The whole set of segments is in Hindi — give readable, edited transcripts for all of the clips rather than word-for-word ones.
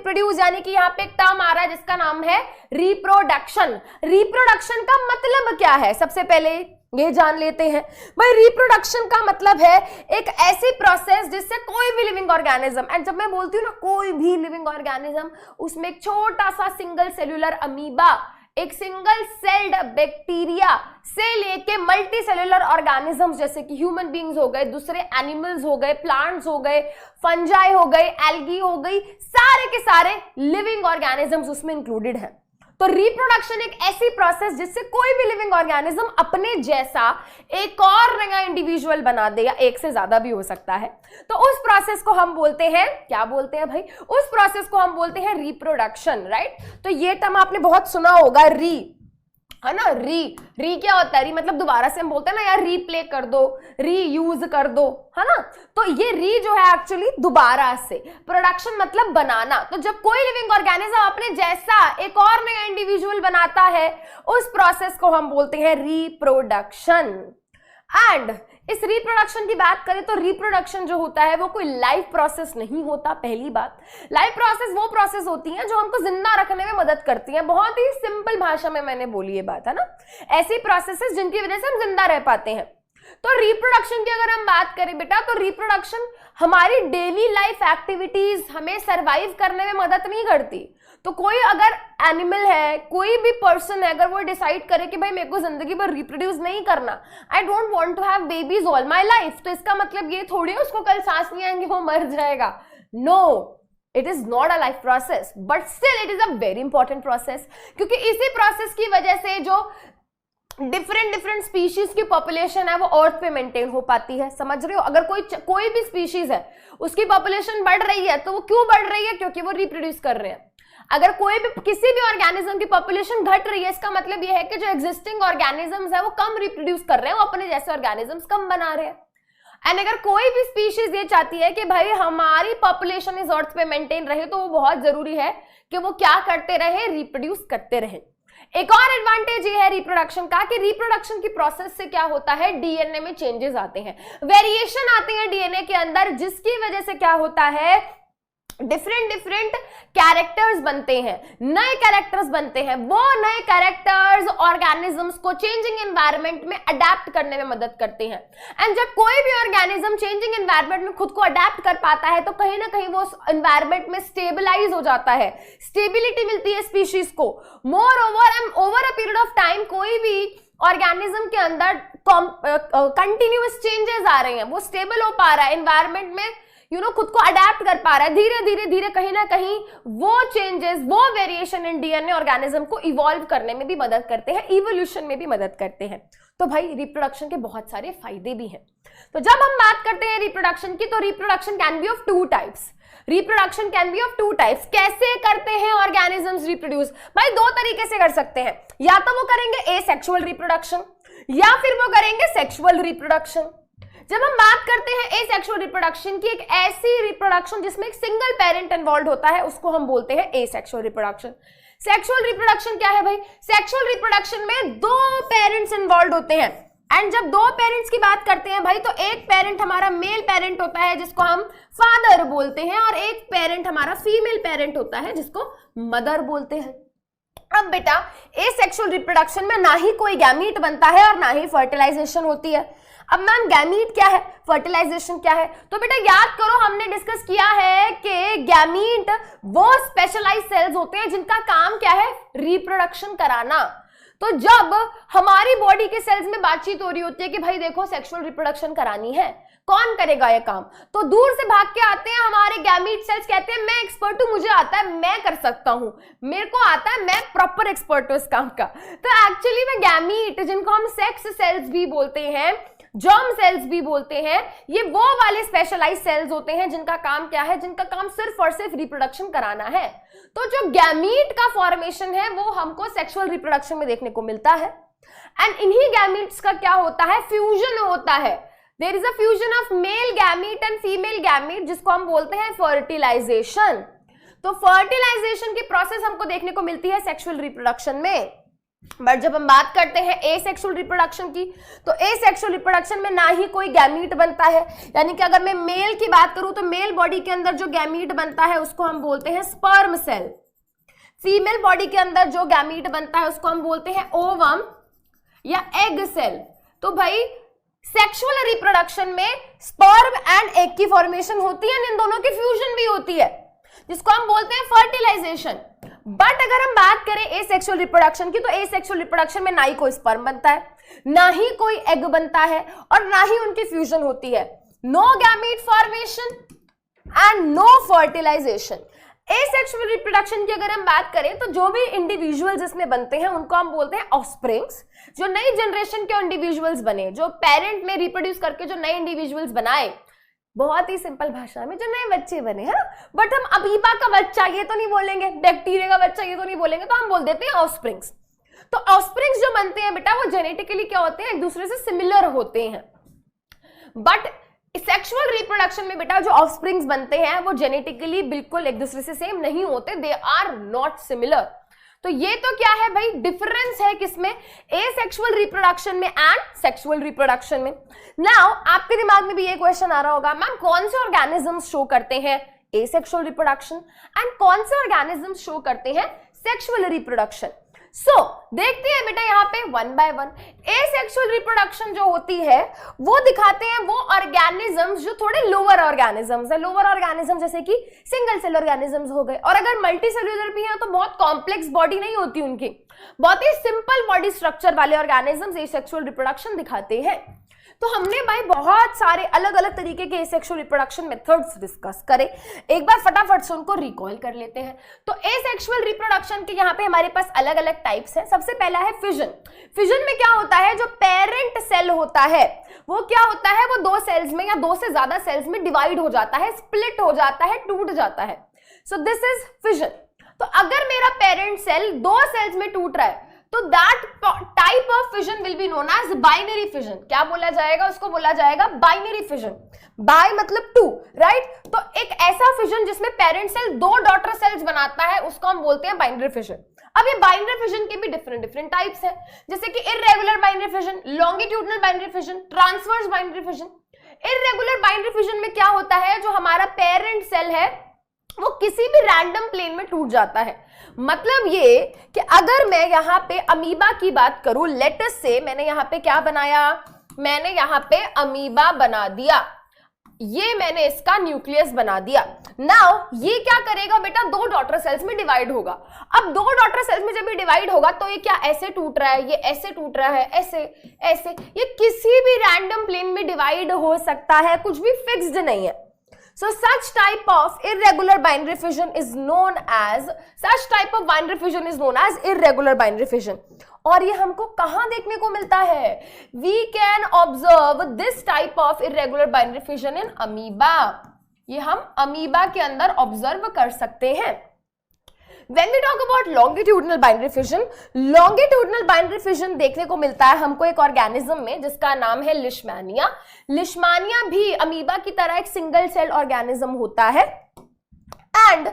रिप्रोड्यूस, यानी कि यहाँ पे एक टर्म आ रहा है जिसका नाम है रिप्रोडक्शन। रिप्रोडक्शन का मतलब क्या है, सबसे पहले ये जान लेते हैं। भाई रिप्रोडक्शन का मतलब है एक ऐसी प्रोसेस जिससे कोई भी लिविंग ऑर्गेनिज्म, एंड जब मैं बोलती हूँ ना कोई भी लिविंग ऑर्गेनिज्म, उसमें एक छोटा सा सिंगल सेल्यूलर अमीबा, एक सिंगल सेल्ड बैक्टीरिया से लेके मल्टी सेल्यूलर ऑर्गेनिजम्स जैसे कि ह्यूमन बींग्स हो गए, दूसरे एनिमल्स हो गए, प्लांट्स हो गए, फंजाई हो गए, एल्गी हो गई, सारे के सारे लिविंग ऑर्गेनिजम्स उसमें इंक्लूडेड हैं। तो रिप्रोडक्शन एक ऐसी प्रोसेस जिससे कोई भी लिविंग ऑर्गेनिज्म अपने जैसा एक और नया इंडिविजुअल बना दे, या एक से ज्यादा भी हो सकता है। तो उस प्रोसेस को हम बोलते हैं, क्या बोलते हैं भाई, उस प्रोसेस को हम बोलते हैं रिप्रोडक्शन, राइट। तो ये टर्म आपने बहुत सुना होगा, है ना। री क्या होता है, री मतलब दोबारा से हम बोलते हैं ना यार रीप्ले कर दो, रीयूज कर दो, है ना। तो ये री जो है एक्चुअली दोबारा से, प्रोडक्शन मतलब बनाना। तो जब कोई लिविंग ऑर्गेनिज्म अपने जैसा एक और नया इंडिविजुअल बनाता है, उस प्रोसेस को हम बोलते हैं रिप्रोडक्शन। एंड इस रिप्रोडक्शन की बात करें तो रिप्रोडक्शन जो होता है वो कोई लाइफ प्रोसेस नहीं होता। पहली बात, लाइफ प्रोसेस वो प्रोसेस होती है जो हमको जिंदा रखने में मदद करती है। बहुत ही सिंपल भाषा में मैंने बोली ये बात, है ना। ऐसी प्रोसेसेस जिनकी वजह से हम जिंदा रह पाते हैं। तो रिप्रोडक्शन की अगर हम बात करें बेटा, तो रिप्रोडक्शन हमारी डेली लाइफ एक्टिविटीज हमें सरवाइव करने में मदद नहीं करती। तो कोई अगर एनिमल है, कोई भी पर्सन है, अगर वो डिसाइड करे कि भाई मेरे को जिंदगी भर रिप्रोड्यूस नहीं करना, I don't want to have babies all my life, तो इसका मतलब ये थोड़ी है उसको कल सांस नहीं आएंगे वो मर जाएगा। No, it is not a life process, but still it is a very important process, क्योंकि इसी प्रोसेस की वजह से जो डिफरेंट स्पीशीज की पॉपुलेशन है वो अर्थ पे मेंटेन हो पाती है। समझ रहे हो, अगर कोई भी स्पीशीज है उसकी पॉपुलेशन बढ़ रही है तो वो क्यों बढ़ रही है, क्योंकि वो रिप्रोड्यूस कर रहे हैं। अगर कोई भी किसी भी ऑर्गेनिज्म की पॉपुलेशन घट रही है, इसका मतलब यह है कि जो एग्जिस्टिंग ऑर्गेनिजम्स है वो कम रिप्रोड्यूस कर रहे हैं, वो अपने जैसे ऑर्गेनिजम्स कम बना रहे हैं। एंड अगर कोई भी स्पीशीज ये चाहती है कि भाई हमारी पॉपुलेशन इस अर्थ पे मेंटेन रहे, तो वो बहुत जरूरी है कि वो क्या करते रहे, रिप्रोड्यूस करते रहे। एक और एडवांटेज ये है रिप्रोडक्शन का कि रिप्रोडक्शन की प्रोसेस से क्या होता है, डीएनए में चेंजेस आते हैं, वेरिएशन आते हैं डीएनए के अंदर, जिसकी वजह से क्या होता है, डिफरेंट कैरेक्टर्स बनते हैं, नए कैरेक्टर्स बनते हैं। वो नए कैरेक्टर्स ऑर्गेनिजम्स को चेंजिंग एनवायरनमेंट में अडेप्ट करने में मदद करते हैं। एंड जब कोई भी ऑर्गेनिज्म चेंजिंग एनवायरनमेंट में खुद को अडेप्ट कर पाता है, तो कहीं ना कहीं वो उस एनवायरनमेंट में स्टेबलाइज हो जाता है, स्टेबिलिटी मिलती है स्पीशीज को। More over a period of time कोई भी ऑर्गेनिज्म के अंदर कंटिन्यूअस चेंजेस आ रहे हैं, वो स्टेबल हो पा रहा है एनवायरनमेंट में, खुद को अडेप्ट कर पा रहा है, धीरे धीरे कहीं ना कहीं वो चेंजेस, वो वेरिएशन इन डीएनए ऑर्गेनिज्म को इवॉल्व करने में भी मदद करते हैं, इवोल्यूशन में भी मदद करते हैं। तो भाई रिप्रोडक्शन के बहुत सारे फायदे भी हैं। तो जब हम बात करते हैं रिप्रोडक्शन की, तो reproduction can be of two types. Reproduction can be of two types. कैसे करते हैं ऑर्गेनिजम्स रिप्रोड्यूस? भाई दो तरीके से कर सकते हैं, या तो वो करेंगे एसेक्सुअल रिप्रोडक्शन या फिर वो करेंगे सेक्सुअल रिप्रोडक्शन। जब हम बात करते हैं एसेक्सुअल रिप्रोडक्शन की, एक ऐसी रिप्रोडक्शन जिसमें एक सिंगल पेरेंट इन्वॉल्व होता है, उसको हम बोलते हैं एसेक्सुअल रिप्रोडक्शन। सेक्सुअल रिप्रोडक्शन क्या है भाई? सेक्सुअल रिप्रोडक्शन में दो पेरेंट्स इन्वॉल्व होते हैं। एंड जब दो पेरेंट्स की बात करते हैं भाई, तो एक पेरेंट हमारा मेल पेरेंट होता है जिसको हम फादर बोलते हैं, और एक पेरेंट हमारा फीमेल पेरेंट होता है जिसको मदर बोलते हैं। अब बेटा एसेक्सुअल रिप्रोडक्शन में ना ही कोई गैमीट बनता है और ना ही फर्टिलाइजेशन होती है। अब मैम गैमीट क्या है, फर्टिलाइजेशन क्या है? तो बेटा याद करो, हमने डिस्कस किया है कि गैमीट वो स्पेशलाइज्ड सेल्स होते हैं जिनका काम क्या है, रिप्रोडक्शन कराना। तो जब हमारी बॉडी के सेल्स में बातचीत हो रही होती है कि भाई देखो सेक्सुअल रिप्रोडक्शन करानी है, कौन करेगा ये काम? तो दूर से भाग के आते हैं हमारे गैमीट सेल्स, कहते हैं मैं एक्सपर्ट हूं, मुझे आता है, मैं कर सकता हूं, मेरे को आता है, मैं प्रॉपर एक्सपर्ट हूं इस काम का। तो एक्चुअली में गैमीट, जिनको हम सेक्स सेल्स भी बोलते हैं, जर्म सेल्स भी बोलते हैं, ये वो वाले स्पेशलाइज्ड सेल्स होते हैं जिनका काम क्या है, जिनका काम सिर्फ और सिर्फ रिप्रोडक्शन कराना है। तो जो गैमीट का फॉर्मेशन है वो हमको सेक्सुअल रिप्रोडक्शन में देखने को मिलता है। एंड इन्हीं गैमीट्स का क्या होता है, फ्यूजन होता है। There is a fusion of male gamete and female gamete, जिसको हम बोलते हैं फर्टिलाइजेशन। तो फर्टिलाइजेशन की प्रोसेस हमको देखने को मिलती है सेक्सुअल रिप्रोडक्शन में। बट जब हम बात करते हैं एसेक्सुअल रिप्रोडक्शन की, तो एसेक्सुअल रिप्रोडक्शन में ना ही कोई गैमीट बनता है, यानी कि अगर मैं मेल की बात करूं तो मेल बॉडी के अंदर जो गैमीट बनता है उसको हम बोलते हैं स्पर्म सेल। फीमेल बॉडी के अंदर जो गैमीट बनता है उसको हम बोलते हैं ओवम या एग सेल। तो भाई सेक्सुअल रिप्रोडक्शन में स्पर्म एंड एग की फॉर्मेशन होती है, इन दोनों की फ्यूजन भी होती है, जिसको हम बोलते हैं फर्टिलाइजेशन। बट अगर हम बात करें एसेक्सुअल रिप्रोडक्शन की, तो एसेक्सुअल रिप्रोडक्शन में ना ही कोई स्पर्म बनता है, ना ही कोई एग बनता है, और ना ही उनकी फ्यूजन होती है। No gamete formation and no fertilisation. Asexual reproduction की अगर हम बात करें तो जो भी इंडिविजुअल्स इसमें बनते हैं उनको हम बोलते हैं ऑफस्प्रिंग्स। जो नई जनरेशन के इंडिविजुअल्स बने, जो पेरेंट में रिप्रोड्यूस करके जो नए इंडिविजुअल्स बनाए, बहुत ही सिंपल भाषा में जो नए बच्चे बने, है ना। बट हम अमीबा का बच्चा ये तो नहीं बोलेंगे, बैक्टीरिया का बच्चा ये तो नहीं बोलेंगे, तो हम बोल देते हैं ऑफस्प्रिंग्स। तो ऑफस्प्रिंग्स जो बनते हैं बेटा वो जेनेटिकली क्या होते हैं, एक दूसरे से सिमिलर होते हैं। बट सेक्सुअल रिप्रोडक्शन में बेटा जो ऑफस्प्रिंग्स बनते हैं वो जेनेटिकली बिल्कुल एक दूसरे से सेम नहीं होते, दे आर नॉट सिमिलर। तो ये तो क्या है भाई, डिफरेंस है किसमें, एसेक्सुअल रिप्रोडक्शन में एंड सेक्सुअल रिप्रोडक्शन में। नाउ आपके दिमाग में भी ये क्वेश्चन आ रहा होगा, मैम कौन से ऑर्गेनिजम्स शो करते हैं एसेक्सुअल रिप्रोडक्शन एंड कौन से ऑर्गेनिजम्स शो करते हैं सेक्सुअल रिप्रोडक्शन। सो देखते हैं बेटा यहाँ पे one by one. Asexual reproduction जो होती है वो दिखाते हैं वो ऑर्गेनिजम्स जो थोड़े लोअर ऑर्गेनिजम्स है। लोअर ऑर्गेनिज्म जैसे कि सिंगल सेल ऑर्गेनिजम्स हो गए, और अगर मल्टी सेल्यूलर भी है तो बहुत कॉम्प्लेक्स बॉडी नहीं होती उनकी, बहुत ही सिंपल बॉडी स्ट्रक्चर वाले ऑर्गेनिजम्स एसेक्सुअल रिप्रोडक्शन दिखाते हैं। तो हमने भाई बहुत सारे अलग अलग तरीके के एसेक्सुअल रिप्रोडक्शन मेथड्स डिस्कस करे, एक बार फटाफट से उनको रिकॉल कर लेते हैं। तो एसेक्सुअल रिप्रोडक्शन के यहाँ पे हमारे पास अलग अलग टाइप्स हैं। सबसे पहला है फिजन। फिजन में क्या होता है, जो पेरेंट सेल होता है वो क्या होता है, वो दो सेल्स में या दो से ज्यादा सेल्स में डिवाइड हो जाता है, स्प्लिट हो जाता है, टूट जाता है। So this is fission. तो अगर मेरा पेरेंट सेल दो सेल्स में टूट रहा है तो that type of fission will be known as binary fission. क्या बोला जाएगा, उसको बोला जाएगा बाइनरी फिजन। बाय मतलब टू, राइट। तो एक ऐसा फिजन जिसमें पेरेंट सेल दो डॉटर सेल्स बनाता है उसको हम बोलते हैं बाइनरी फिजन। अब ये बाइनरी फिजन के भी डिफरेंट टाइप्स हैं, जैसे कि irregular binary fission, longitudinal binary fission, transverse binary fission. Irregular binary fission में क्या होता है, जो हमारा पेरेंट सेल है वो किसी भी रैंडम प्लेन में टूट जाता है। मतलब ये कि अगर मैं यहाँ पे अमीबा की बात करूं, लेटस से मैंने यहाँ पे क्या बनाया, मैंने यहाँ पे अमीबा बना दिया, ये मैंने इसका न्यूक्लियस बना दिया। नाउ ये क्या करेगा बेटा, दो डॉटर सेल्स में डिवाइड होगा। अब दो डॉटर सेल्स में जब ये डिवाइड होगा तो ये क्या ऐसे टूट रहा है, ये ऐसे टूट रहा है, ऐसे ऐसे, ये किसी भी रैंडम प्लेन में डिवाइड हो सकता है, कुछ भी फिक्स्ड नहीं है। So such type of irregular binary fission is known as, such type of binary fission is known as irregular binary fission। और ये हमको कहाँ देखने को मिलता है, we can observe this type of irregular binary fission in amoeba। ये हम अमीबा के अंदर ऑब्जर्व कर सकते हैं। When we talk about longitudinal binary fission, longitudinal binary fission देखने को मिलता है हमको एक ऑर्गेनिज्म में जिसका नाम है लिशमानिया। लिशमानिया भी अमीबा की तरह एक सिंगल सेल ऑर्गेनिज्म होता है, एंड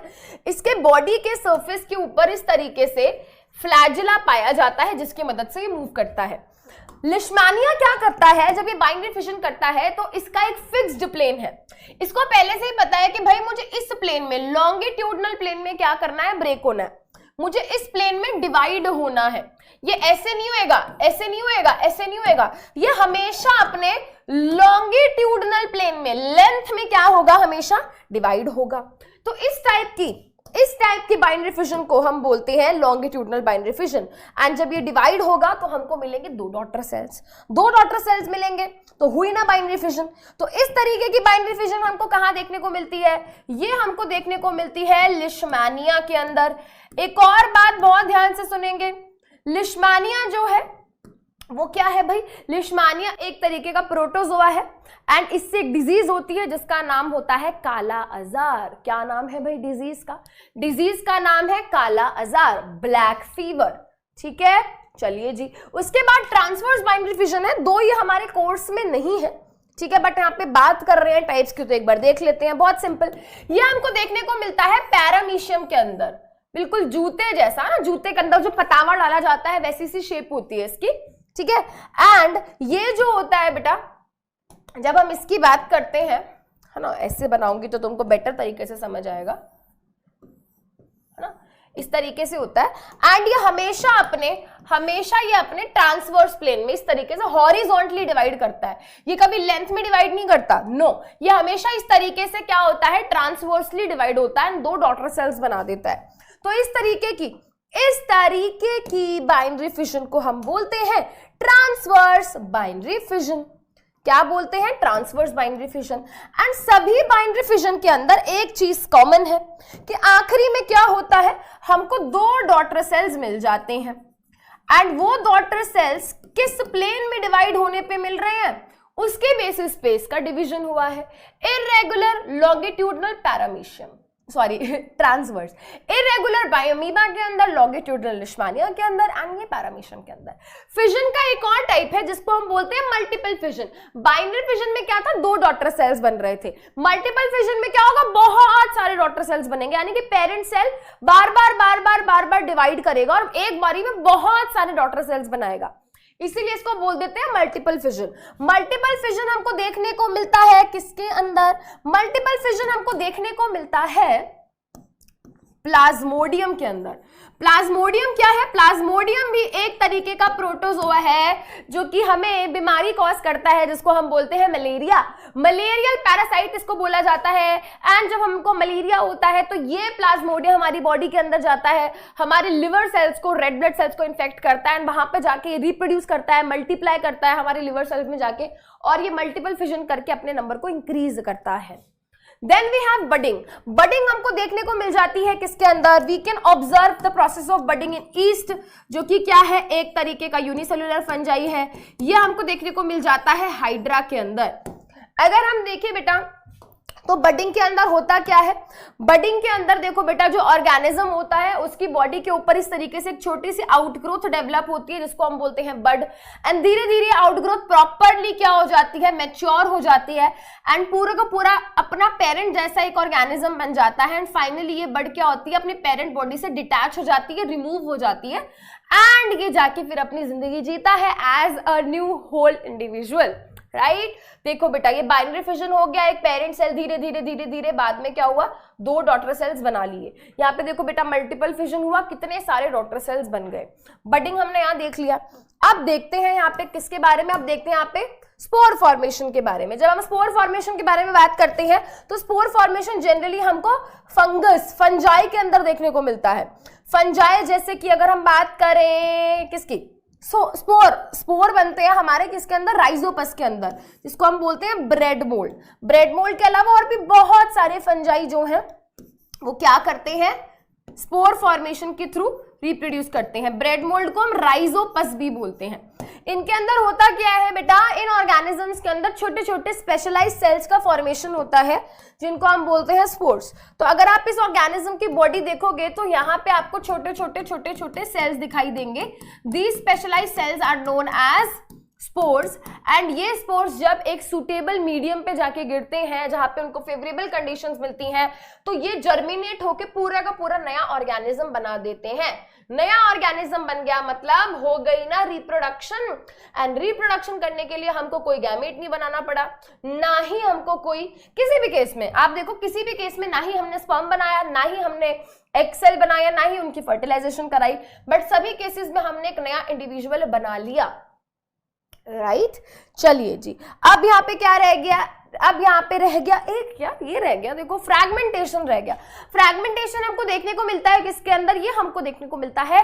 इसके बॉडी के सरफेस के ऊपर इस तरीके से फ्लैजिला पाया जाता है जिसकी मदद से ये मूव करता है। लिशमानिया क्या करता है, जब ये बाइनरी फिजन करता है तो इसका एक फिक्स्ड प्लेन है, इसको पहले से ही पता है कि भाई मुझे इस प्लेन में, लॉन्गिट्यूडनल प्लेन में क्या करना है, ब्रेक होना है, मुझे इस प्लेन में डिवाइड होना है। ये ऐसे नहीं होएगा, ऐसे नहीं होएगा, ऐसे नहीं होएगा, ये हमेशा अपने लॉन्गिट्यूडनल प्लेन में, लेंथ में क्या होगा, हमेशा डिवाइड होगा। तो इस टाइप की बाइनरी फिजन को हम बोलते हैं लॉन्गिट्यूडनल बाइनरी फिजन। एंड जब ये डिवाइड होगा तो हमको मिलेंगे दो डॉटर सेल्स मिलेंगे, तो हुई ना बाइनरी फिजन। तो इस तरीके की बाइनरी फिजन हमको कहां देखने को मिलती है, ये हमको देखने को मिलती है लिशमानिया के अंदर। एक और बात बहुत ध्यान से सुनेंगे, लिशमानिया जो है वो क्या है भाई, लिशमानिया एक तरीके का प्रोटोजोआ है, एंड इससे एक डिजीज होती है जिसका नाम होता है काला अजार। क्या नाम है भाई डिजीज का, डिजीज का नाम है काला अजार, ब्लैक फीवर। ठीक है, चलिए जी। उसके बाद ट्रांसवर्स बाइनरी फिजन है, दो ये हमारे कोर्स में नहीं है, ठीक है, बट यहाँ पे बात कर रहे हैं टाइप्स की, तो एक बार देख लेते हैं। बहुत सिंपल, ये हमको देखने को मिलता है पैरामीशियम के अंदर। बिल्कुल जूते जैसा ना, जूते के अंदर जो पतावा डाला जाता है वैसी सी शेप होती है इसकी, ठीक है। एंड ये जो होता है बेटा, जब हम इसकी बात करते हैं, है ना, ऐसे बनाऊंगी तो तुमको बेटर तरीके से समझ आएगा, है ना, इस तरीके से होता है। एंड ये हमेशा ये अपने ट्रांसवर्स प्लेन में इस तरीके से हॉरिजॉन्टली डिवाइड करता है, ये कभी लेंथ में डिवाइड नहीं करता, नो, ये हमेशा इस तरीके से क्या होता है, ट्रांसवर्सली डिवाइड होता है एंड 2 डॉटर सेल्स बना देता है। तो इस तरीके की बाइनरी फिजन को हम बोलते हैं ट्रांसवर्स बाइनरी फिजन। क्या बोलते हैं, ट्रांसवर्स बाइनरी फिजन। एंड सभी बाइनरी फिजन के अंदर एक चीज कॉमन है कि आखिरी में क्या होता है, हमको 2 डॉटर सेल्स मिल जाते हैं एंड वो डॉटर सेल्स किस प्लेन में डिवाइड होने पे मिल रहे हैं, उसके बेसिस पे इसका डिवीजन हुआ है। Irregular longitudinal paramecium, sorry transverse, irregular amoeba के अंदर, लॉन्गिट्यूडनल लिशमानिया के अंदर एंड ये पैरामीशियम के अंदर। फिजन का एक और टाइप है जिसको हम बोलते हैं मल्टीपल फिजन। बाइनरी फिजन में क्या था, 2 डॉटर सेल्स बन रहे थे। मल्टीपल फिजन में क्या होगा, बहुत सारे डॉटर सेल्स बनेंगे, यानी कि पेरेंट सेल बार बार डिवाइड करेगा और एक बारी में बहुत सारे डॉटर सेल्स बनाएगा, इसीलिए इसको बोल देते हैं मल्टीपल फिजन। मल्टीपल फिजन हमको देखने को मिलता है किसके अंदर, मल्टीपल फिजन हमको देखने को मिलता है प्लाज्मोडियम के अंदर। प्लाज्मोडियम क्या है, प्लाज्मोडियम भी एक तरीके का प्रोटोजोआ है जो कि हमें बीमारी कॉज करता है, जिसको हम बोलते हैं मलेरिया। मलेरियल पैरासाइट इसको बोला जाता है। एंड जब हमको मलेरिया होता है तो ये प्लाज्मोडियम हमारी बॉडी के अंदर जाता है, हमारे लिवर सेल्स को, रेड ब्लड सेल्स को इन्फेक्ट करता है एंड वहां पे जाके रिप्रोड्यूस करता है, मल्टीप्लाई करता है हमारे लिवर सेल्स में जाके, और ये मल्टीपल फिजन करके अपने नंबर को इंक्रीज करता है। Then we have budding. Budding हमको देखने को मिल जाती है किसके अंदर, we can observe the process of budding in yeast, जो कि क्या है, एक तरीके का यूनिसेलुलर फंजाई है। यह हमको देखने को मिल जाता है हाइड्रा के अंदर। अगर हम देखें बेटा तो बडिंग के अंदर होता क्या है, बडिंग के अंदर देखो बेटा, जो ऑर्गेनिज्म होता है उसकी बॉडी के ऊपर इस तरीके से एक छोटी सी आउटग्रोथ डेवलप होती है जिसको हम बोलते हैं बड। एंड धीरे धीरे आउटग्रोथ प्रॉपरली क्या हो जाती है, मैच्योर हो जाती है एंड पूरा का पूरा अपना पेरेंट जैसा एक ऑर्गेनिज्म बन जाता है। एंड फाइनली ये बड क्या होती है, अपनी पेरेंट बॉडी से डिटैच हो जाती है, रिमूव हो जाती है एंड ये जाके फिर अपनी जिंदगी जीता है as a new whole individual, right. देखो बेटा, ये बाइनरी फिजन हो गया, एक पेरेंट सेल धीरे धीरे धीरे धीरे बाद में क्या हुआ, 2 डॉटर सेल्स बना लिए। यहाँ पे देखो बेटा मल्टीपल फिजन हुआ, कितने सारे डॉटर सेल्स बन गए। बडिंग हमने यहाँ देख लिया। अब देखते हैं यहाँ पे किसके बारे में, अब देखते हैं यहाँ पे स्पोर फॉर्मेशन के बारे में। जब हम स्पोर फॉर्मेशन के बारे में बात करते हैं तो स्पोर फॉर्मेशन जनरली हमको फंजाई के अंदर देखने को मिलता है। फंजाई जैसे कि अगर हम बात करें किसकी, स्पोर बनते हैं हमारे किसके अंदर, राइजोपस के अंदर, जिसको हम बोलते हैं ब्रेड मोल्ड। ब्रेड मोल्ड के अलावा और भी बहुत सारे फंजाई जो हैं वो क्या करते हैं, स्पोर फॉर्मेशन के थ्रू रिप्रोड्यूस करते हैं। ब्रेड मोल्ड को हम राइजोपस भी बोलते हैं। इनके अंदर होता क्या है बेटा, इन ऑर्गेनिजम्स के अंदर छोटे छोटे स्पेशलाइज्ड सेल्स का फॉर्मेशन होता है जिनको हम बोलते हैं स्पोर्स। तो अगर आप इस ऑर्गेनिज्म की बॉडी देखोगे तो यहाँ पे आपको छोटे छोटे सेल्स दिखाई देंगे। These specialised cells are known as spores. And ये स्पोर्स जब एक सुटेबल मीडियम पे जाके गिरते हैं जहां पे उनको फेवरेबल कंडीशंस मिलती हैं तो ये जर्मिनेट होके पूरा का पूरा नया ऑर्गेनिज्म बना देते हैं। नया ऑर्गेनिज्म बन गया मतलब हो गई ना रिप्रोडक्शन। एंड रिप्रोडक्शन करने के लिए हमको कोई गैमेट नहीं बनाना पड़ा, ना ही हमको कोई, किसी भी केस में आप देखो, किसी भी केस में ना ही हमने स्पर्म बनाया, ना ही हमने एग सेल बनाया, ना ही उनकी फर्टिलाइजेशन कराई, बट सभी केसेस में हमने एक नया इंडिविजुअल बना लिया, राइट। चलिए जी, अब यहाँ पे क्या रह गया, अब यहाँ पे रह गया एक, क्या ये रह गया, देखो फ्रैगमेंटेशन रह गया। फ्रैगमेंटेशन हमको देखने को मिलता है किसके अंदर, ये हमको देखने को मिलता है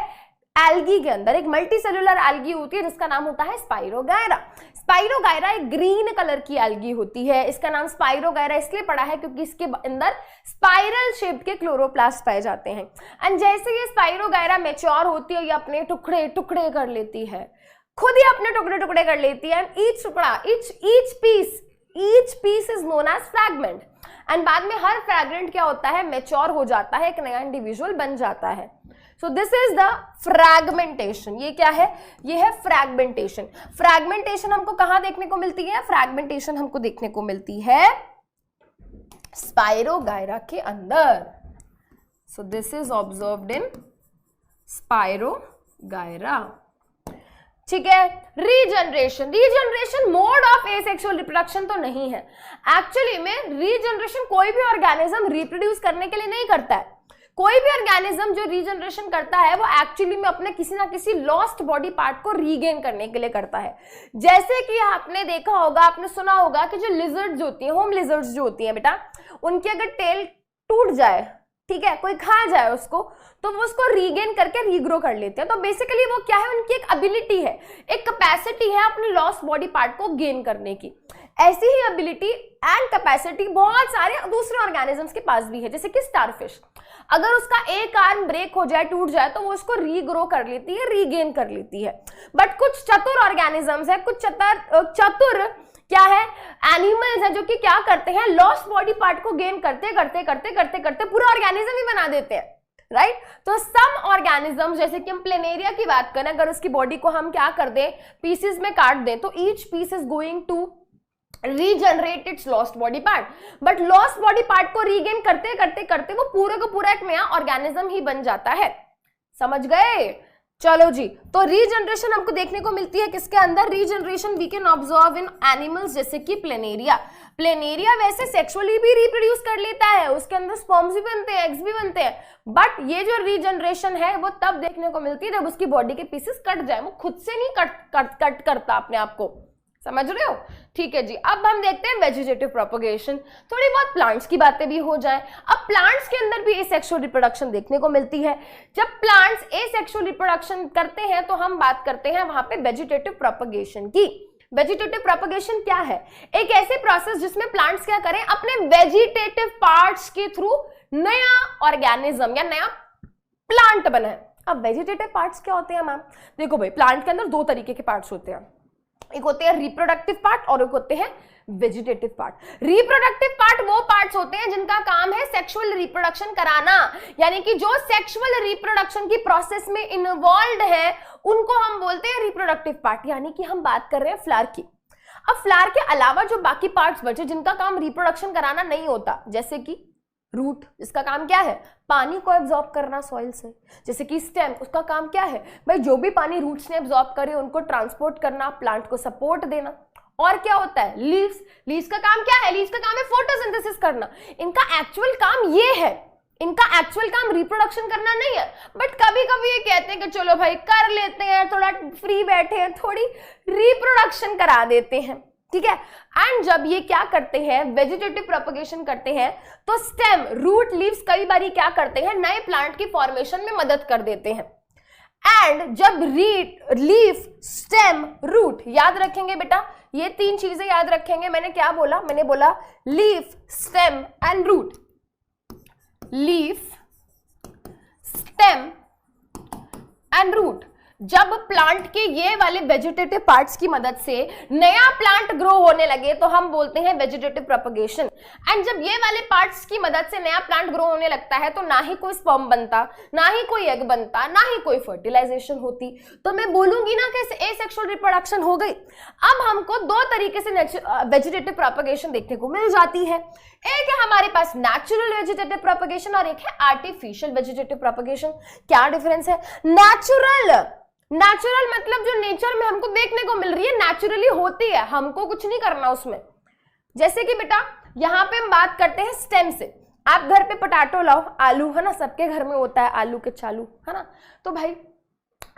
एल्गी के अंदर। एक मल्टीसेलुलर एल्गी होती है जिसका नाम होता है स्पाइरोगायरा। स्पाइरोगायरा एक ग्रीन कलर की एल्गी होती है। इसका नाम स्पाइरोगायरा इसलिए पड़ा है क्योंकि इसके अंदर स्पाइरल शेप के क्लोरोप्लास्ट पाए जाते हैं। एंड जैसे ये स्पाइरोगायरा मैच्योर होती है, ये अपने टुकड़े टुकड़े कर लेती है, खुद ही अपने टुकड़े टुकड़े कर लेती है। ईच टुकड़ा, each piece is known as fragment. And बाद में हर फ्रैगमेंट क्या होता है, मैच्योर हो जाता है, एक नया इंडिविजुअल बन जाता है। So this is the fragmentation. ये क्या है, ये है फ्रैगमेंटेशन। फ्रैगमेंटेशन हमको कहां देखने को मिलती है, फ्रैगमेंटेशन हमको देखने को मिलती है स्पाइरोगायरा के अंदर। So this is observed in spirogyra. ठीक है, regeneration, regeneration mode of asexual reproduction तो नहीं है। एक्चुअली में रीजनरेशन कोई भी ऑर्गेनिज्म रिप्रोड्यूस करने के लिए नहीं करता है। कोई भी ऑर्गेनिज्म जो रीजनरेशन करता है वो एक्चुअली में अपने किसी ना किसी लॉस्ट बॉडी पार्ट को रीगेन करने के लिए करता है। जैसे कि आपने देखा होगा, आपने सुना होगा कि जो लिजर्ड्स होती हैं, होम लिजर्ड्स जो होती हैं बेटा, उनकी अगर टेल टूट जाए, ठीक है, कोई खा जाए उसको, तो वो उसको रीगेन करके रीग्रो कर लेते हैं। तो बेसिकली वो क्या है, उनकी एक एबिलिटी है, एक कैपेसिटी है अपने लॉस्ट बॉडी पार्ट को गेन करने की। ऐसी ही एबिलिटी एंड कैपेसिटी बहुत सारे दूसरे ऑर्गेनिजम्स के पास भी है, जैसे कि स्टारफिश, अगर उसका एक आर्म ब्रेक हो जाए, टूट जाए, तो वो उसको रीग्रो कर लेती है, रीगेन कर लेती है। बट कुछ चतुर ऑर्गेनिजम्स है, कुछ चतुर क्या है, एनिमल्स है, जो कि क्या करते हैं, लॉस्ट बॉडी पार्ट को गेन करते करते करते करते करते पूरा ऑर्गेनिज्म ही बना देते हैं, राइट। तो सम ऑर्गेनिज्म, जैसे कि हम प्लेनेरिया की बात करें, अगर उसकी बॉडी को हम क्या कर दें, पीसेस में काट दें, तो each piece is going to regenerate its lost body part. But lost body part को रीगेन करते करते करते वो पूरे को पूरा एक नया ऑर्गेनिज्म ही बन जाता है। समझ गए? चलो जी, तो रीजनरेशन हमको देखने को मिलती है किसके अंदर, regeneration we can observe in animals, जैसे कि प्लेनेरिया। प्लेनेरिया वैसे सेक्सुअली भी रिप्रोड्यूस कर लेता है, उसके अंदर स्पर्म्स भी बनते हैं, एग्स भी बनते हैं, बट ये जो रीजनरेशन है वो तब देखने को मिलती है जब उसकी बॉडी के पीसेस कट जाए। वो खुद से नहीं कट करता अपने आप को, समझ रहे हो? ठीक है जी, अब हम देखते हैं वेजिटेटिव प्रोपगेशन। थोड़ी बहुत प्लांट्स की बातें भी हो जाए। अब प्लांट्स के अंदर भी एसेक्सुअल रिप्रोडक्शन देखने को मिलती है। जब प्लांट्स एसेक्सुअल रिप्रोडक्शन करते हैं तो हम बात करते हैं वहां पे वेजिटेटिव प्रोपगेशन की। वेजिटेटिव प्रोपगेशन क्या है? एक ऐसे प्रोसेस जिसमें प्लांट्स क्या करें, अपने वेजिटेटिव पार्ट्स के थ्रू नया ऑर्गेनिज्म या नया प्लांट बनाए। अब वेजिटेटिव पार्ट्स क्या होते हैं मैम? देखो भाई, प्लांट के अंदर दो तरीके के पार्ट्स होते हैं, एक होते हैं रिप्रोडक्टिव पार्ट और एक होते हैं वेजिटेटिव पार्ट। रिप्रोडक्टिव पार्ट वो पार्ट्स होते हैं जिनका काम है सेक्सुअल रिप्रोडक्शन कराना, यानी कि जो सेक्सुअल रिप्रोडक्शन की प्रोसेस में इन्वॉल्व है उनको हम बोलते हैं रिप्रोडक्टिव पार्ट। यानी कि हम बात कर रहे हैं फ्लावर की। अब फ्लावर के अलावा जो बाकी पार्ट्स बचे जिनका काम रिप्रोडक्शन कराना नहीं होता, जैसे कि रूट, जिसका काम क्या है, पानी को एब्जॉर्ब करना सॉइल से। जैसे कि स्टेम, उसका काम क्या है भाई, जो भी पानी रूट्स ने एब्जॉर्ब करे उनको ट्रांसपोर्ट करना, प्लांट को सपोर्ट देना। और क्या होता है, लीव्स, लीव्स का काम क्या है, लीव्स का काम है फोटोसिंथेसिस करना। इनका एक्चुअल काम ये है, इनका एक्चुअल काम रिप्रोडक्शन करना नहीं है। बट कभी कभी ये कहते हैं कि चलो भाई कर लेते हैं, थोड़ा फ्री बैठे हैं, थोड़ी रिप्रोडक्शन करा देते हैं, ठीक है। एंड जब ये क्या करते हैं, वेजिटेटिव प्रोपगेशन करते हैं, तो स्टेम, रूट, लीव्स कई बार क्या करते हैं, नए प्लांट की फॉर्मेशन में मदद कर देते हैं। एंड जब लीफ, स्टेम, रूट, याद रखेंगे बेटा, ये तीन चीजें याद रखेंगे। मैंने क्या बोला, मैंने बोला leaf, stem and root. Leaf, stem and root. जब प्लांट के ये वाले वेजिटेटिव पार्ट्स की मदद से नया प्लांट ग्रो होने लगे तो हम बोलते हैं वेजिटेटिव प्रोपगेशन। एंड जब ये वाले पार्ट्स की मदद से नया प्लांट ग्रो होने लगता है तो ना ही कोई स्पर्म बनता, ना ही कोई एग बनता, ना ही कोई फर्टिलाइजेशन होती, तो मैं बोलूंगी ना कि एसेक्सुअल रिप्रोडक्शन हो गई। अब हमको दो तरीके से वेजिटेटिव प्रोपगेशन देखने को मिल जाती है। एक है हमारे पास नेचुरल वेजिटेटिव प्रोपगेशन और एक है आर्टिफिशियल वेजिटेटिव प्रोपगेशन। क्या डिफरेंस है? नेचुरल मतलब जो नेचर में हमको देखने को मिल रही है, नेचुरली होती है, हमको कुछ नहीं करना उसमें। जैसे कि बेटा यहां पे हम बात करते हैं स्टेम से। आप घर पे पोटैटो लाओ, आलू है ना, सबके घर में होता है आलू के चालू, है ना। तो भाई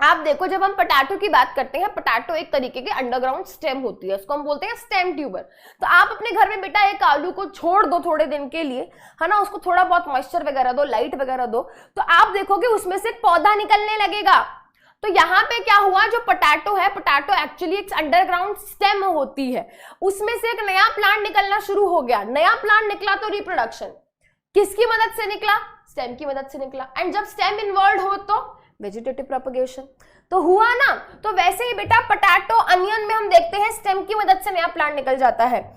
आप देखो, जब हम पोटैटो की बात करते हैं, पोटैटो एक तरीके की अंडरग्राउंड स्टेम होती है, उसको हम बोलते हैं स्टेम ट्यूबर। तो आप अपने घर में बेटा एक आलू को छोड़ दो थोड़े दिन के लिए, है ना, उसको थोड़ा बहुत मॉइस्चर वगैरह दो, लाइट वगैरह दो, तो आप देखोगे उसमें से एक पौधा निकलने लगेगा। तो यहाँ पे क्या हुआ, जो पोटैटो है, पोटैटो एक्चुअली एक अंडरग्राउंड स्टेम होती है, उसमें से एक नया प्लांट निकलना शुरू हो गया। नया प्लांट निकला तो रिप्रोडक्शन किसकी मदद से निकला? स्टेम की मदद से निकला। एंड जब स्टेम इन्वॉल्व हो तो वेजिटेटिव प्रोपगेशन तो हुआ ना। तो वैसे ही बेटा पोटैटो, अनियन में हम देखते हैं स्टेम की मदद से नया प्लांट निकल जाता है।